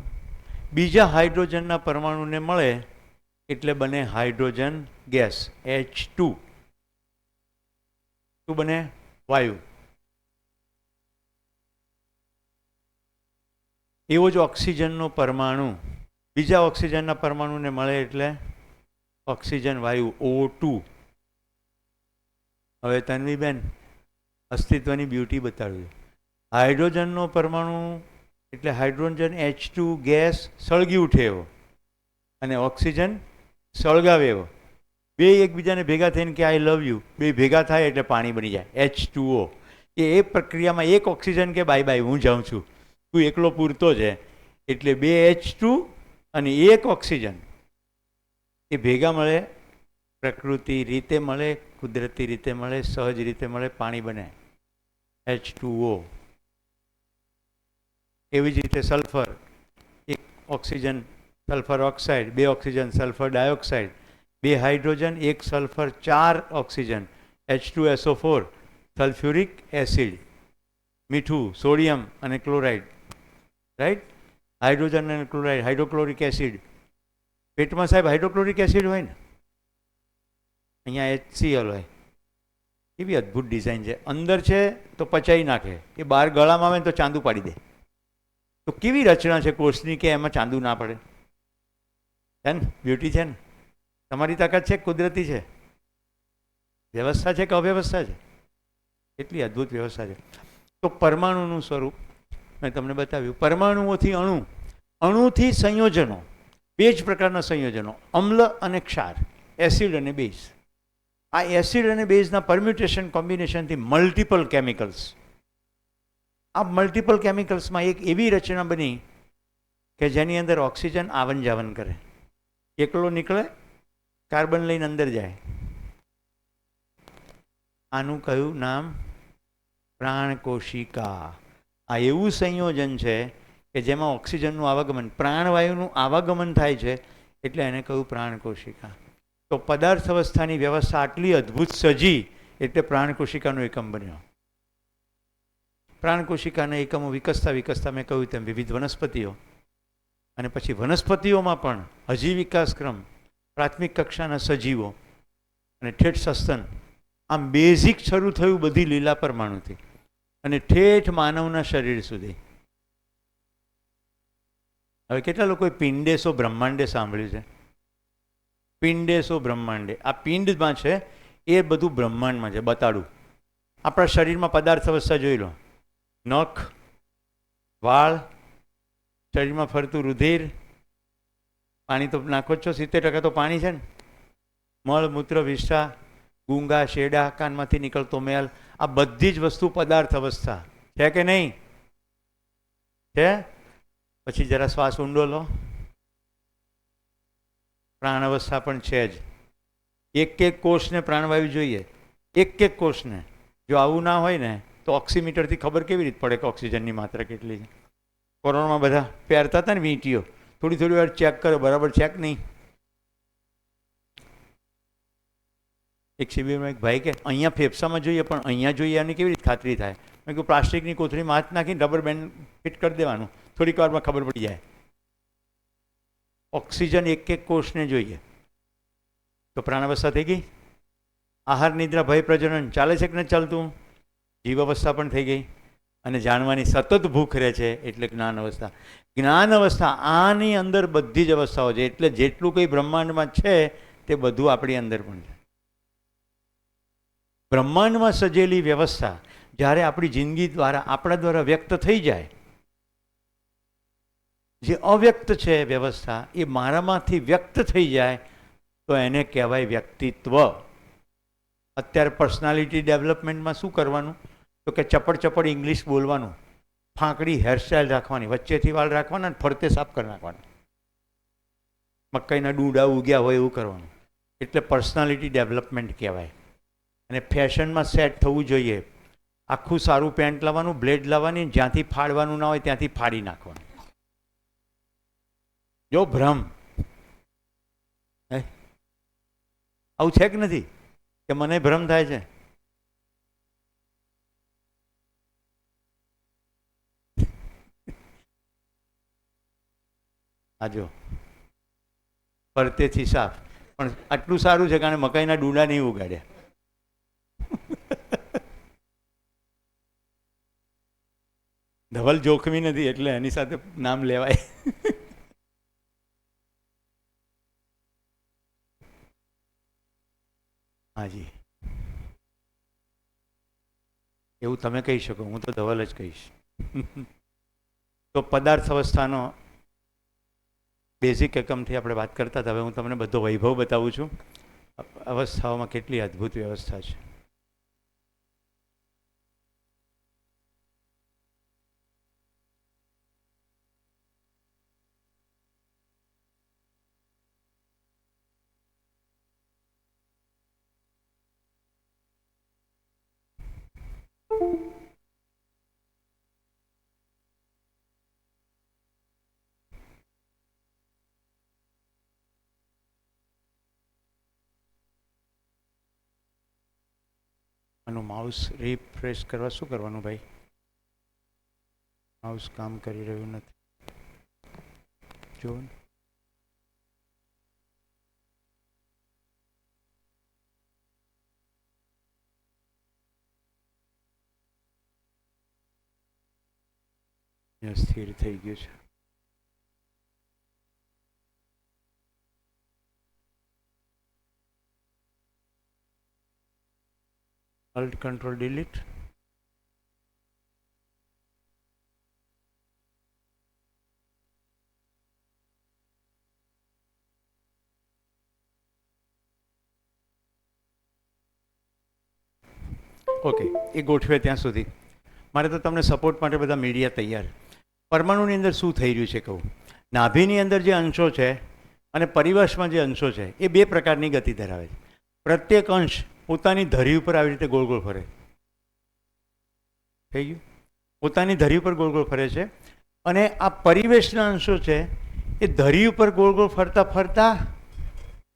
Speaker 1: બીજા હાઇડ્રોજનના પરમાણુને મળે એટલે બને હાઇડ્રોજન ગેસ H2. શું બને? વાયુ. એવો જ ઓક્સિજનનો પરમાણુ બીજા ઓક્સિજનના પરમાણુને મળે એટલે ઓક્સિજન વાયુ O2. હવે તન્વીબેન અસ્તિત્વની બ્યુટી બતાવ્યું. હાઇડ્રોજનનો પરમાણુ એટલે હાઇડ્રોજન H2 ગેસ સળગી ઉઠે એવો અને ઓક્સિજન સળગાવે એવો. બે એકબીજાને ભેગા થઈને કે આઈ લવ યુ, બે ભેગા થાય એટલે પાણી બની જાય H2O. એ પ્રક્રિયામાં એક ઓક્સિજન કે બાય બાય હું જાઉં છું, તું એકલો પૂરતો છે, એટલે 2 H2 અને 1 ઓક્સિજન એ ભેગા મળે, પ્રકૃતિ રીતે મળે, કુદરતી રીતે મળે, સહજ રીતે મળે, પાણી બને H2O. એવી જ રીતે sulphur, 1 oxygen sulphur oxide, 2 oxygen sulphur dioxide, 2 hydrogen 1 sulphur 4 oxygen H2SO4, sulphuric acid, મીઠું, સોડિયમ અને ક્લોરાઇડ, રાઈટ? હાઇડ્રોજન અને ક્લોરાઇડ, હાઇડ્રોક્લોરિક એસિડ. પેટમાં સાહેબ હાઇડ્રોક્લોરિક એસિડ હોય ને, અહીંયા HCl હોય. એવી અદ્ભુત ડિઝાઇન છે. અંદર છે તો પચાવી નાખે, એ બહાર ગળામાં આવે ને તો ચાંદુ પાડી દે. તો કેવી રચના છે કોષની કે એમાં ચાંદુ ના પડે? છે ને? બ્યુટી છે ને? તમારી તાકાત છે, કુદરતી છે, વ્યવસ્થા છે કે અવ્યવસ્થા છે? એટલી અદ્ભુત વ્યવસ્થા છે. તો પરમાણુનું સ્વરૂપ મેં તમને બતાવ્યું. પરમાણુઓથી અણુ, અણુથી સંયોજનો, 2 જ પ્રકારના સંયોજનો, અમ્લ અને ક્ષાર, એસિડ અને બેઝ. આ એસિડ અને બેઝના પરમ્યુટેશન કોમ્બિનેશનથી મલ્ટિપલ કેમિકલ્સ. આ મલ્ટિપલ કેમિકલ્સમાં એક એવી રચના બની કે જેની અંદર ઓક્સિજન આવન જાવન કરે, એકલો નીકળે, કાર્બન લઈને અંદર જાય. આનું કયું નામ? પ્રાણકોશિકા. આ એવું સંયોજન છે કે જેમાં ઓક્સિજનનું આવાગમન, પ્રાણવાયુનું આવાગમન થાય છે, એટલે એને કહ્યું પ્રાણકોશિકા. તો પદાર્થ અવસ્થાની વ્યવસ્થા આટલી અદ્ભુત સજી એટલે પ્રાણકોશિકાનો એકમ બન્યો. પ્રાણકોશિકાના એકમો વિકસતા વિકસતા મેં કહ્યું તેમ વિવિધ વનસ્પતિઓ, અને પછી વનસ્પતિઓમાં પણ હજી વિકાસક્રમ, પ્રાથમિક કક્ષાના સજીવો અને ઠેઠ સસ્તન. આમ બેઝિક શરૂ થયું બધી લીલા પરમાણુથી અને ઠેઠ માનવના શરીર સુધી. હવે કેટલા લોકોએ પિંડેસો બ્રહ્માંડે સાંભળ્યું છે? પિંડેસો બ્રહ્માંડે. આ પિંડમાં છે એ બધું બ્રહ્માંડમાં છે. બતાડું. આપણા શરીરમાં પદાર્થ અવસ્થા જોઈ લો. નખ, વાળ, શરીરમાં ફરતું રુધિર, પાણી તો નાખો જ છો, 70% તો પાણી છે ને. મળ, મૂત્ર, વિષ્ઠા, ગુંગા, શેડા, કાનમાંથી નીકળતો મેલ, આ બધી જ વસ્તુ પદાર્થ અવસ્થા છે કે નહીં? છે. પછી જરા શ્વાસ ઊંડો લો, પ્રાણ અવસ્થા પણ છે જ. એક એક કોષને પ્રાણવાયુ જોઈએ, એક એક કોષને. જો આવું ના હોય ને તો ઓક્સીમીટરથી ખબર કેવી રીતે પડે કે ઓક્સિજનની માત્રા કેટલી છે? કોરોનામાં બધા પહેરતા હતા ને વીંટીઓ, થોડી થોડી વાર ચેક કરો, બરાબર ચેક નહીં. એક શિબિરમાં એક ભાઈ કે અહીંયા ફેફસામાં જોઈએ પણ અહીંયા જોઈએ એની કેવી રીતે ખાતરી થાય? મેં કહ્યું પ્લાસ્ટિકની કોથળીમાં હાથ નાખીને રબર બેન્ડ ફિટ કરી દેવાનું, થોડીક વારમાં ખબર પડી જાય. ઓક્સિજન એક એક કોષને જોઈએ. તો પ્રાણાવસ્થા થઈ ગઈ. આહાર, નિદ્રા, ભય, પ્રજનન ચાલે છે કે નથી ચાલતું? જીવ અવસ્થા પણ થઈ ગઈ. અને જાણવાની સતત ભૂખ રહે છે એટલે જ્ઞાન અવસ્થા. જ્ઞાન અવસ્થા આની અંદર બધી જ અવસ્થાઓ છે, એટલે જેટલું કંઈ બ્રહ્માંડમાં છે તે બધું આપણી અંદર પણ છે. બ્રહ્માંડમાં સજેલી વ્યવસ્થા જ્યારે આપણી જિંદગી દ્વારા આપણા દ્વારા વ્યક્ત થઈ જાય, જે અવ્યક્ત છે વ્યવસ્થા એ મારામાંથી વ્યક્ત થઈ જાય તો એને કહેવાય વ્યક્તિત્વ. અત્યારે પર્સનાલિટી ડેવલપમેન્ટમાં શું કરવાનું? તો કે ચપડ ઇંગ્લિશ બોલવાનું, ફાંકડી હેરસ્ટાઈલ રાખવાની, વચ્ચેથી વાળ રાખવાના અને ફરતે સાફ કરી નાખવાના, મકાઈના ડૂડા ઉગ્યા હોય એવું કરવાનું. એટલે પર્સનાલિટી ડેવલપમેન્ટ કહેવાય. અને ફેશનમાં સેટ થવું જોઈએ. આખું સારું પેન્ટ લાવવાનું, બ્લેડ લાવવાની, જ્યાંથી ફાડવાનું ના હોય ત્યાંથી ફાડી નાખવાનું. જો ભ્રમ આવું છે કે નથી કે મને ભ્રમ થાય છે? આજો પરતેથી સાફ, પણ આટલું સારું છે કારણ મકાઈના ડૂંડા નહીં ઉગાડ્યા. ધવલ જોખમી નથી એટલે એની સાથે નામ લેવાય. હાજી, એવું તમે કહી શકો, હું તો ધવલ જ કહીશ. તો પદાર્થ અવસ્થાનો બેઝિક એકમથી આપણે વાત કરતા હતા. હવે હું તમને બધો વૈભવ બતાવું છું. અવસ્થાઓમાં કેટલી અદ્ભુત વ્યવસ્થા છે. આનું માઉસ રિફ્રેશ કરવા શું કરવાનું ભાઈ? માઉસ કામ કરી રહ્યું નથી. જો સ્થિર થઈ ગયું છે. Alt Control Delete. ઓકે, એ ગોઠવે ત્યાં સુધી મારે તો તમને સપોર્ટ માટે બધા મીડિયા તૈયાર. પરમાણુની અંદર શું થઈ રહ્યું છે કહું. નાભીની અંદર જે અંશો છે અને પરિવેશમાં જે અંશો છે એ બે પ્રકારની ગતિ ધરાવે છે. પ્રત્યેક અંશ પોતાની ધરી ઉપર આવી રીતે ગોળ ગોળ ફરે. થઈ ગયું? પોતાની ધરી ઉપર ગોળ ગોળ ફરે છે. અને આ પરિવેશના અંશો છે એ ધરી ઉપર ગોળ ગોળ ફરતા ફરતા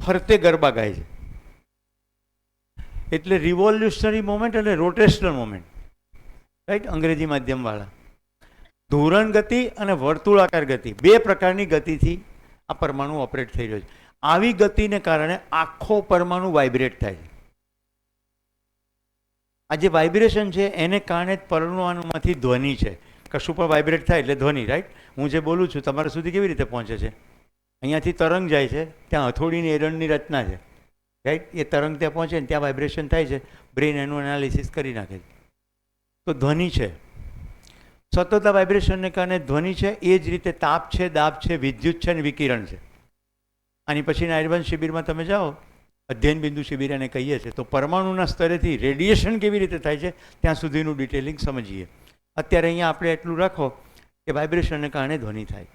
Speaker 1: ફરતે ગરબા ગાય છે. એટલે રિવોલ્યુશનરી મોમેન્ટ અને રોટેશનલ મોમેન્ટ, રાઈટ, અંગ્રેજી માધ્યમવાળા. ધોરણ ગતિ અને વર્તુળાકાર ગતિ, બે પ્રકારની ગતિથી આ પરમાણુ ઓપરેટ થઈ રહ્યો છે. આવી ગતિને કારણે આખો પરમાણુ વાઇબ્રેટ થાય છે. આ જે વાઇબ્રેશન છે એને કારણે જ પરમાણુમાંથી ધ્વનિ છે. કશું પણ વાઇબ્રેટ થાય એટલે ધ્વનિ, રાઈટ. હું જે બોલું છું તમારા સુધી કેવી રીતે પહોંચે છે? અહીંયાથી તરંગ જાય છે, ત્યાં હથોડીની એરણની રચના છે, રાઈટ. એ તરંગ ત્યાં પહોંચે ને ત્યાં વાઇબ્રેશન થાય છે, બ્રેન એનું એનાલિસિસ કરી નાખે છે. તો ધ્વનિ છે, સતત આ વાઇબ્રેશનને કારણે ધ્વનિ છે. એ જ રીતે તાપ છે, દાબ છે, વિદ્યુત છે અને વિકિરણ છે. આની પછીના એડવાન્સ શિબિરમાં તમે જાઓ, અધ્યયન બિંદુ શિબિર એને કહીએ છીએ, તો પરમાણુના સ્તરેથી રેડિયેશન કેવી રીતે થાય છે ત્યાં સુધીનું ડિટેલિંગ સમજીએ. અત્યારે અહીંયા આપણે એટલું રાખો કે વાઇબ્રેશનને કારણે ધ્વનિ થાય.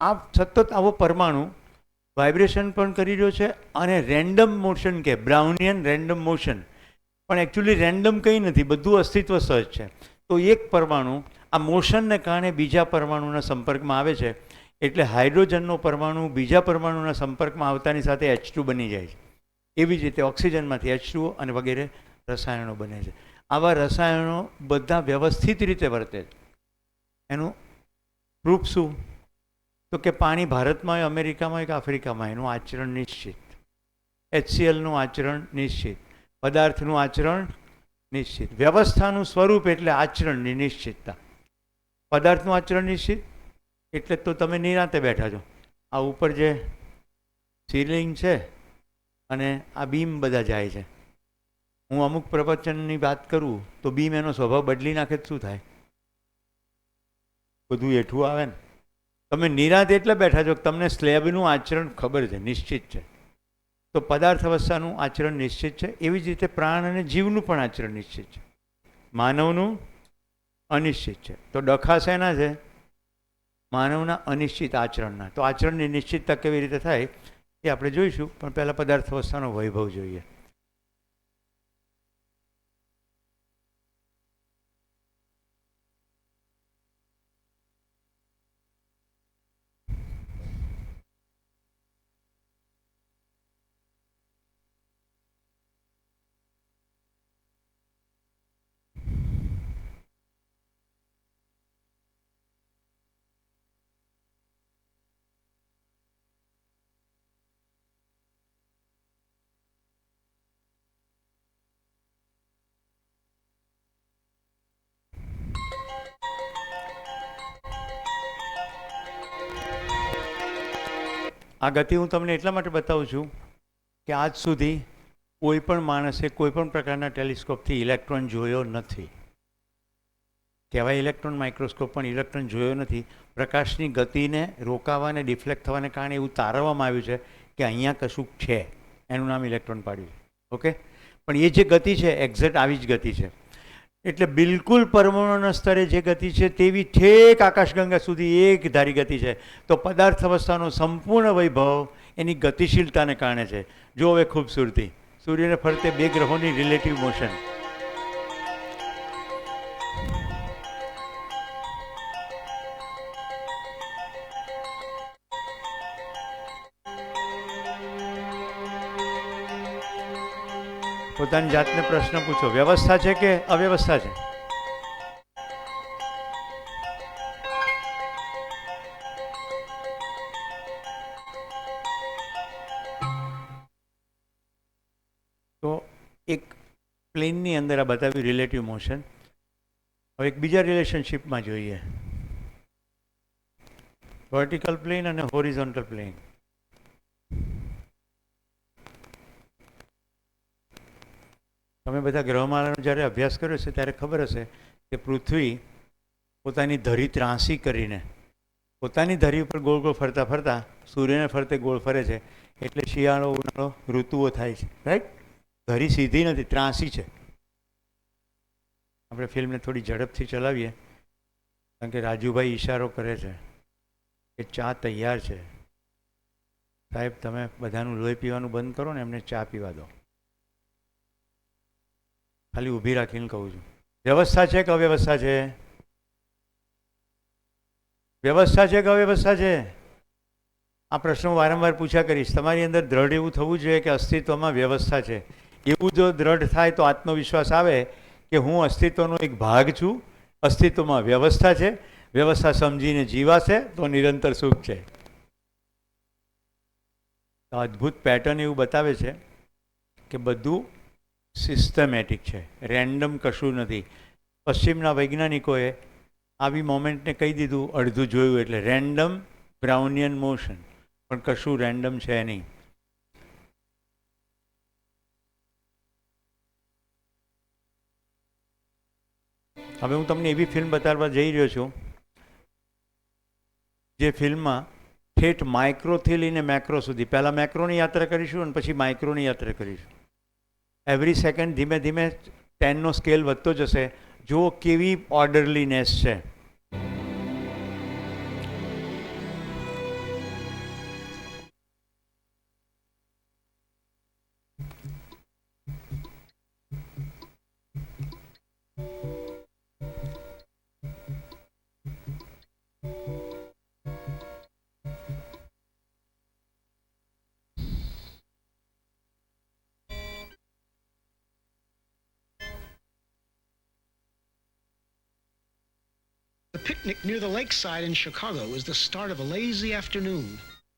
Speaker 1: આ સતત આવો પરમાણુ વાઇબ્રેશન પણ કરી રહ્યો છે અને રેન્ડમ મોશન કે બ્રાઉનિયન રેન્ડમ મોશન, પણ એકચ્યુઅલી રેન્ડમ કંઈ નથી, બધું અસ્તિત્વ સહજ છે. તો એક પરમાણુ આ મોશનને કારણે બીજા પરમાણુના સંપર્કમાં આવે છે. એટલે હાઇડ્રોજનનો પરમાણુ બીજા પરમાણુના સંપર્કમાં આવતાની સાથે H2 બની જાય છે. એવી જ રીતે ઓક્સિજનમાંથી H2O અને વગેરે રસાયણો બને છે. આવા રસાયણો બધા વ્યવસ્થિત રીતે વર્તે છે. એનું પ્રૂફ શું? તો કે પાણી ભારતમાં હોય, અમેરિકામાં હોય કે આફ્રિકામાં, એનું આચરણ નિશ્ચિત. HClનું આચરણ નિશ્ચિત. પદાર્થનું આચરણ નિશ્ચિત. વ્યવસ્થાનું સ્વરૂપ એટલે આચરણની નિશ્ચિતતા. પદાર્થનું આચરણ નિશ્ચિત એટલે તો તમે નિરાંતે બેઠા છો. આ ઉપર જે સીલિંગ છે અને આ બીમ બધા જાય છે. હું અમુક પ્રવચનની વાત કરું તો બીમ એનો સ્વભાવ બદલી નાખે તો શું થાય? બધું એઠું આવે ને. તમે નિરાંત એટલે બેઠા છો તમને સ્લેબનું આચરણ ખબર છે, નિશ્ચિત છે. તો પદાર્થ અવસ્થાનું આચરણ નિશ્ચિત છે. એવી જ રીતે પ્રાણ અને જીવનું પણ આચરણ નિશ્ચિત છે. માનવનું અનિશ્ચિત છે. તો ડખા શેના છે? માનવના અનિશ્ચિત આચરણના. તો આચરણની નિશ્ચિતતા કેવી રીતે થાય એ આપણે જોઈશું, પણ પહેલાં પદાર્થ અવસ્થાનો વૈભવ જોઈએ. આ ગતિ હું તમને એટલા માટે બતાવું છું કે આજ સુધી કોઈ પણ માણસે કોઈ પણ પ્રકારના ટેલિસ્કોપથી ઇલેક્ટ્રોન જોયો નથી. કહેવાય ઇલેક્ટ્રોન માઇક્રોસ્કોપ, પણ ઇલેક્ટ્રોન જોયો નથી. પ્રકાશની ગતિને રોકાવાને, ડિફ્લેક્ટ થવાને કારણે એવું તારવવામાં આવ્યું છે કે અહીંયા કશુંક છે, એનું નામ ઇલેક્ટ્રોન પાડ્યું. ઓકે, પણ એ જે ગતિ છે એક્ઝેક્ટ આવી જ ગતિ છે. એટલે બિલકુલ પરમાણુના સ્તરે જે ગતિ છે તેવી ઠેક આકાશગંગા સુધી એક ધારી ગતિ છે. તો પદાર્થ અવસ્થાનો સંપૂર્ણ વૈભવ એની ગતિશીલતાને કારણે છે. જો હવે ખૂબસૂરતી, સૂર્યને ફરતે બે ગ્રહોની રિલેટિવ મોશન. પોતાની જાતને પ્રશ્ન પૂછો, વ્યવસ્થા છે કે અવ્યવસ્થા છે? તો એક પ્લેનની અંદર આ બતાવ્યું રિલેટિવ મોશન. હવે એક બીજા રિલેશનશિપમાં જોઈએ, વર્ટિકલ પ્લેન અને હોરિઝોન્ટલ પ્લેન. તમે બધા ગ્રહમાળાનો જ્યારે અભ્યાસ કર્યો છે ત્યારે ખબર હશે કે પૃથ્વી પોતાની ધરી ત્રાંસી કરીને પોતાની ધરી ઉપર ગોળ ગોળ ફરતા ફરતા સૂર્યને ફરતે ગોળ ફરે છે. એટલે શિયાળો ઉનાળો ઋતુઓ થાય છે. રાઈટ? ધરી સીધી નથી, ત્રાંસી છે. આપણે ફિલ્મને થોડી ઝડપથી ચલાવીએ કારણ કે રાજુભાઈ ઈશારો કરે છે કે ચા તૈયાર છે. સાહેબ તમે બધાનું લોહી પીવાનું બંધ કરો ને, એમને ચા પીવા દો. ખાલી ઊભી રાખીને કહું છું. વ્યવસ્થા છે કે અવ્યવસ્થા છે? વ્યવસ્થા છે કે અવ્યવસ્થા છે? આ પ્રશ્નો વારંવાર પૂછ્યા કરીશ. તમારી અંદર દ્રઢ એવું થવું જોઈએ કે અસ્તિત્વમાં વ્યવસ્થા છે. એવું જો દ્રઢ થાય તો આત્મવિશ્વાસ આવે કે હું અસ્તિત્વનો એક ભાગ છું, અસ્તિત્વમાં વ્યવસ્થા છે, વ્યવસ્થા સમજીને જીવાશે તો નિરંતર સુખ છે. અદ્ભુત પેટર્ન એવું બતાવે છે કે બધું સિસ્ટમેટિક છે, રેન્ડમ કશું નથી. પશ્ચિમના વૈજ્ઞાનિકોએ આવી મોમેન્ટને કહી દીધું, અડધું જોયું એટલે રેન્ડમ બ્રાઉનિયન મોશન, પણ કશું રેન્ડમ છે નહીં. હવે હું તમને એવી ફિલ્મ બતાવવા જઈ રહ્યો છું જે ફિલ્મમાં ઠેઠ માઇક્રોથી લઈને મેક્રો સુધી, પહેલાં મેક્રોની યાત્રા કરીશું અને પછી માઇક્રોની યાત્રા કરીશું. એવરી સેકન્ડ ધીમે ધીમે 10નો સ્કેલ વધતો જશે. જો કેવી ઓર્ડરલીનેસ છે.
Speaker 4: The picnic near the lakeside in Chicago was the start of a lazy afternoon,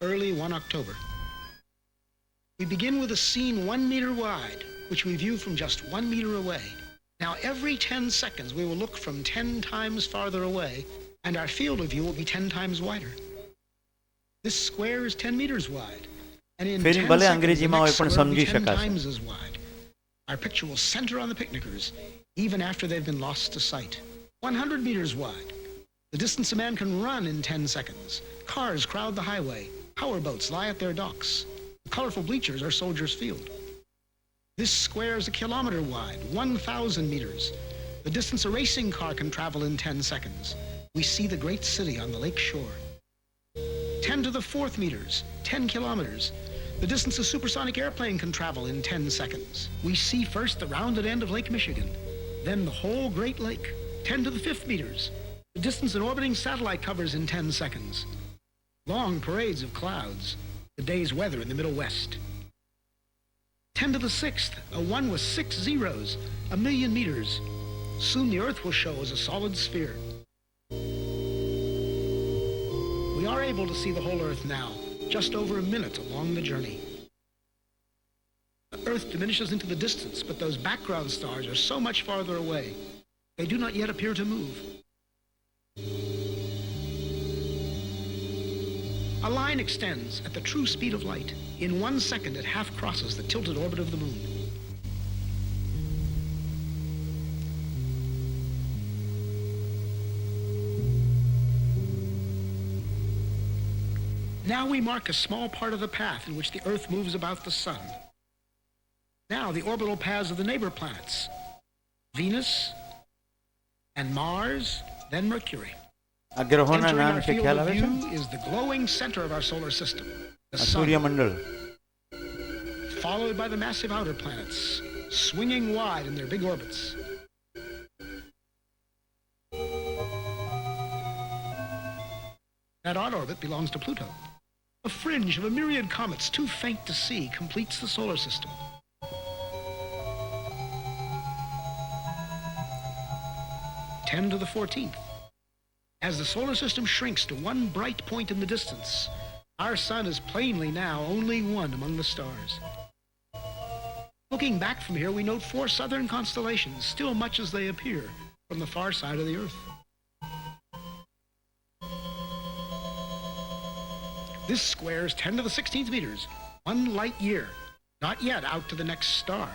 Speaker 4: early one October. We begin with a scene 1 meter wide, which we view from just 1 meter away, Now, every 10 seconds, we will look from 10 times farther away, and our field of view will be 10 times wider. This square is 10 meters wide, and in 10
Speaker 1: film ભલે
Speaker 4: seconds, the
Speaker 1: અંગ્રેજીમાં હોય
Speaker 4: next
Speaker 1: પણ
Speaker 4: square will be
Speaker 1: સમજી
Speaker 4: 10
Speaker 1: શકાશે.
Speaker 4: times as wide. Our picture will center on the picnickers, even after they've been lost to sight. 100 meters wide. The distance a man can run in 10 seconds. Cars crowd the highway. Powerboats lie at their docks. The colorful bleachers are Soldiers Field. This square is a kilometer wide, 1,000 meters. The distance a racing car can travel in 10 seconds. We see the great city on the lake shore. 10 to the 4th meters, 10 kilometers. The distance a supersonic airplane can travel in 10 seconds. We see first the rounded end of Lake Michigan, then the whole Great Lake. 10 to the 5th meters. The distance an orbiting satellite covers in 10 seconds. Long parades of clouds. The day's weather in the Middle West. 10 to the 6th, a 1 with 6 zeros, 1,000,000 meters. Soon the Earth will show as a solid sphere. We are able to see the whole Earth now, just over a minute along the journey. The Earth diminishes into the distance, but those background stars are so much farther away, they do not yet appear to move. A line extends at the true speed of light. In 1 second, it half crosses the tilted orbit of the moon. Now we mark a small part of the path in which the Earth moves about the Sun. Now the orbital paths of the neighbor planets, Venus and Mars, then Mercury.
Speaker 1: આ ગ્રહોના
Speaker 4: Entering
Speaker 1: નામ
Speaker 4: our
Speaker 1: છે
Speaker 4: field
Speaker 1: ખ્યાલ
Speaker 4: of
Speaker 1: આવે છે?
Speaker 4: view is the glowing center of our solar system, the
Speaker 1: આ
Speaker 4: Sun,
Speaker 1: સૂર્યમંડળ.
Speaker 4: followed by the massive outer planets, swinging wide in their big orbits. That odd orbit belongs to Pluto. A fringe of a myriad comets too faint to see completes the solar system. Ten to the 14th. As the solar system shrinks to one bright point in the distance, our sun is plainly now only one among the stars. Looking back from here, we note 4 southern constellations, still much as they appear from the far side of the Earth. This square is 10 to the 16th meters, 1 light year, not yet out to the next star.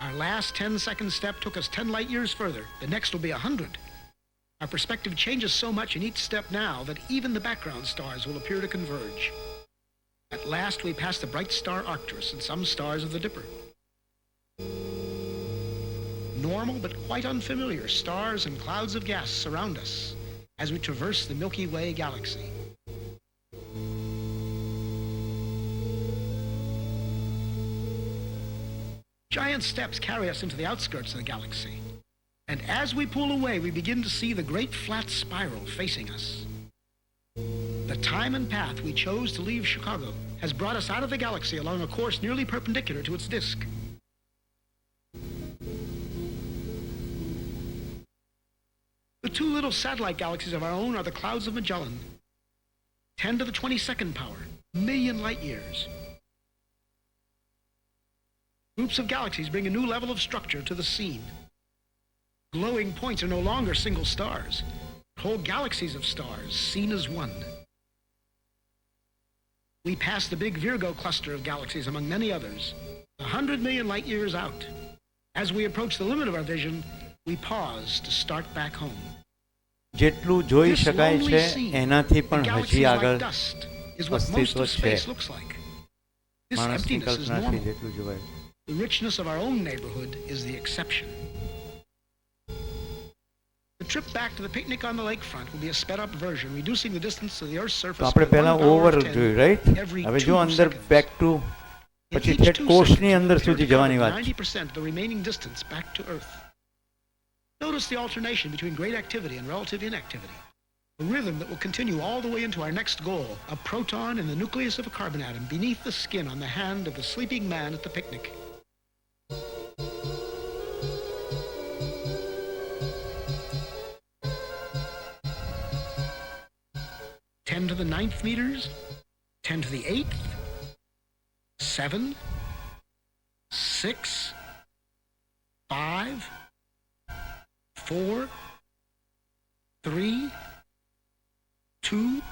Speaker 4: Our last 10-second step took us 10 light years further. The next will be 100. Our perspective changes so much in each step now that even the background stars will appear to converge. At last we pass the bright star Arcturus and some stars of the Dipper. Normal but quite unfamiliar stars and clouds of gas surround us as we traverse the Milky Way galaxy. Giant steps carry us into the outskirts of the galaxy. And as we pull away, we begin to see the great flat spiral facing us. The time and path we chose to leave Chicago has brought us out of the galaxy along a course nearly perpendicular to its disk. The 2 little satellite galaxies of our own are the clouds of Magellan, 10 to the 22nd power, million light years. Groups of galaxies bring a new level of structure to the scene. Glowing points are no longer single stars, but whole galaxies of stars seen as one. We pass the big Virgo cluster of galaxies among many others, 100 million light years out. As we approach the limit of our vision, we pause to start back home.
Speaker 1: જેટલું જોઈ
Speaker 4: This
Speaker 1: શકાય
Speaker 4: lonely
Speaker 1: છે
Speaker 4: scene,
Speaker 1: એનાથી
Speaker 4: the
Speaker 1: પણ
Speaker 4: galaxies
Speaker 1: હજી
Speaker 4: like
Speaker 1: આગળ
Speaker 4: dust, is what most
Speaker 1: અસ્તિત્વ
Speaker 4: of
Speaker 1: છે.
Speaker 4: space looks like. This
Speaker 1: માણસની
Speaker 4: emptiness is
Speaker 1: કલ્પનાથી
Speaker 4: normal.
Speaker 1: જેટલું જોવાય.
Speaker 4: The richness of our own neighborhood is the exception. The trip back to the picnic on the lakefront will be a sped-up version, reducing the distance to the Earth's
Speaker 1: તો
Speaker 4: surface
Speaker 1: આપણે
Speaker 4: by
Speaker 1: પહેલા
Speaker 4: 1 power
Speaker 1: ઓવર
Speaker 4: of 10
Speaker 1: જોયું, રાઈટ?
Speaker 4: every
Speaker 1: હવે
Speaker 4: 2
Speaker 1: જો અંદર
Speaker 4: seconds.
Speaker 1: બેક ટુ
Speaker 4: In
Speaker 1: પછી
Speaker 4: each
Speaker 1: ઠેઠ
Speaker 4: 2
Speaker 1: કોષની
Speaker 4: seconds,
Speaker 1: અંદર
Speaker 4: we appear
Speaker 1: સુધી
Speaker 4: to cover
Speaker 1: જવાની વાત છે.
Speaker 4: 90% of the remaining distance back to Earth. Notice the alternation between great activity and relative inactivity. A rhythm that will continue all the way into our next goal, a proton in the nucleus of a carbon atom beneath the skin on the hand of the sleeping man at the picnic. Ten to the 9th meters, 10 to the 8th, 7, 6, 5, 4, 3, 2,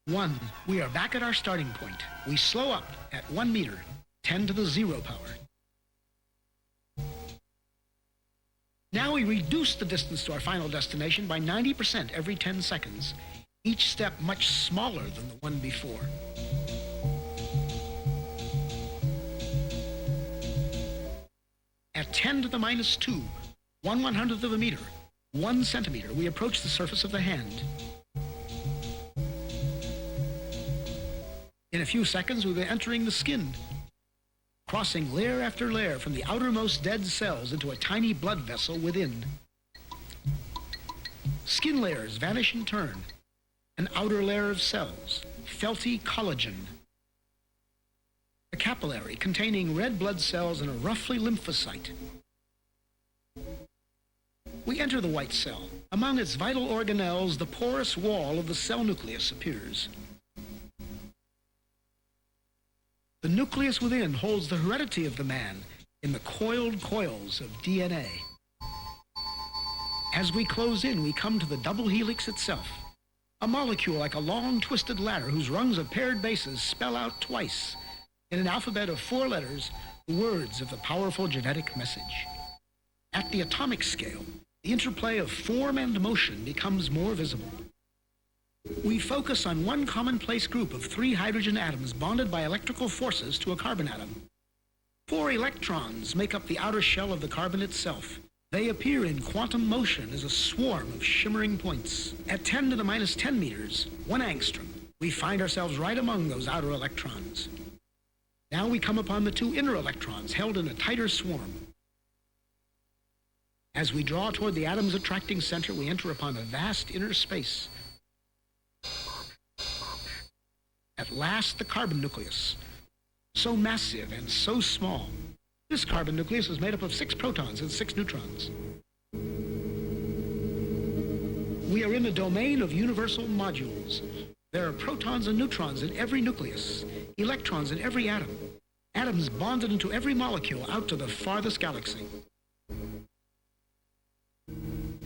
Speaker 4: 1. We are back at our starting point. We slow up at 1 meter, 10 to the 0 power. Now we reduce the distance to our final destination by 90% every 10 seconds, each step much smaller than the one before. At 10 to the minus 2, 1/100th of a meter, 1 centimeter, we approach the surface of the hand. In a few seconds, we'll be entering the skin, crossing layer after layer from the outermost dead cells into a tiny blood vessel within. Skin layers vanish in turn. An outer layer of cells, felty collagen. A capillary containing red blood cells and a roughly lymphocyte. We enter the white cell. Among its vital organelles, the porous wall of the cell nucleus appears. The nucleus within holds the heredity of the man in the coiled coils of DNA. As we close in, we come to the double helix itself, a molecule like a long twisted ladder whose rungs of paired bases spell out twice, in an alphabet of 4 letters, the words of the powerful genetic message. At the atomic scale, the interplay of form and motion becomes more visible. We focus on one commonplace group of 3 hydrogen atoms bonded by electrical forces to a carbon atom. 4 electrons make up the outer shell of the carbon itself. They appear in quantum motion as a swarm of shimmering points. At 10 to the minus 10 meters, 1 angstrom, we find ourselves right among those outer electrons. Now we come upon the 2 inner electrons held in a tighter swarm. As we draw toward the atom's attracting center, we enter upon a vast inner space. At last, the carbon nucleus, so massive and so small. This carbon nucleus is made up of 6 protons and 6 neutrons. We are in a domain of universal modules. There are protons and neutrons in every nucleus, electrons in every atom, atoms bonded into every molecule out to the farthest galaxy.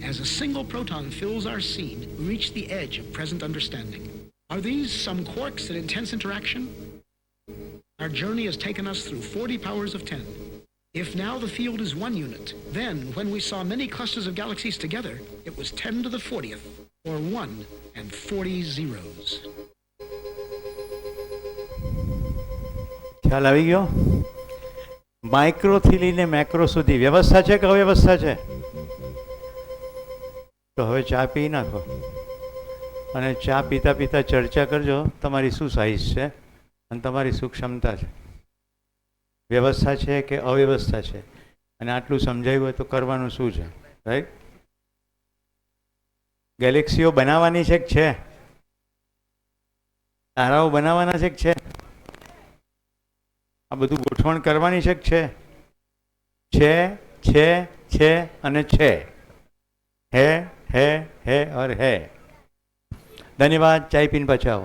Speaker 4: As a single proton fills our scene, we reach the edge of present understanding. Are these some quarks in intense interaction? Our journey has taken us through 40 powers of 10. If now the field is 1 unit, then when we saw many clusters of galaxies together, it was 10 to the 40th, or 1 and 40 zeros.
Speaker 1: ખ્યાલ આવી ગયો? માઇક્રોથી લઈને મેક્રો સુધી વ્યવસ્થા છે કે અવ્યવસ્થા છે? તો હવે ચા પી નાખો અને ચા પીતા પીતા ચર્ચા કરજો તમારી શું સાઇઝ છે અને તમારી શું ક્ષમતા છે, વ્યવસ્થા છે કે અવ્યવસ્થા છે, અને આટલું સમજાયું હોય તો કરવાનું શું છે, રાઈટ? ગેલેક્સીઓ બનાવવાની છે કે છે? તારાઓ બનાવવાના છે કે છે? આ બધું ગોઠવણ કરવાની છે કે છે અને છે, હે और है। धन्यवाद। चाय पीने पाछा आओ।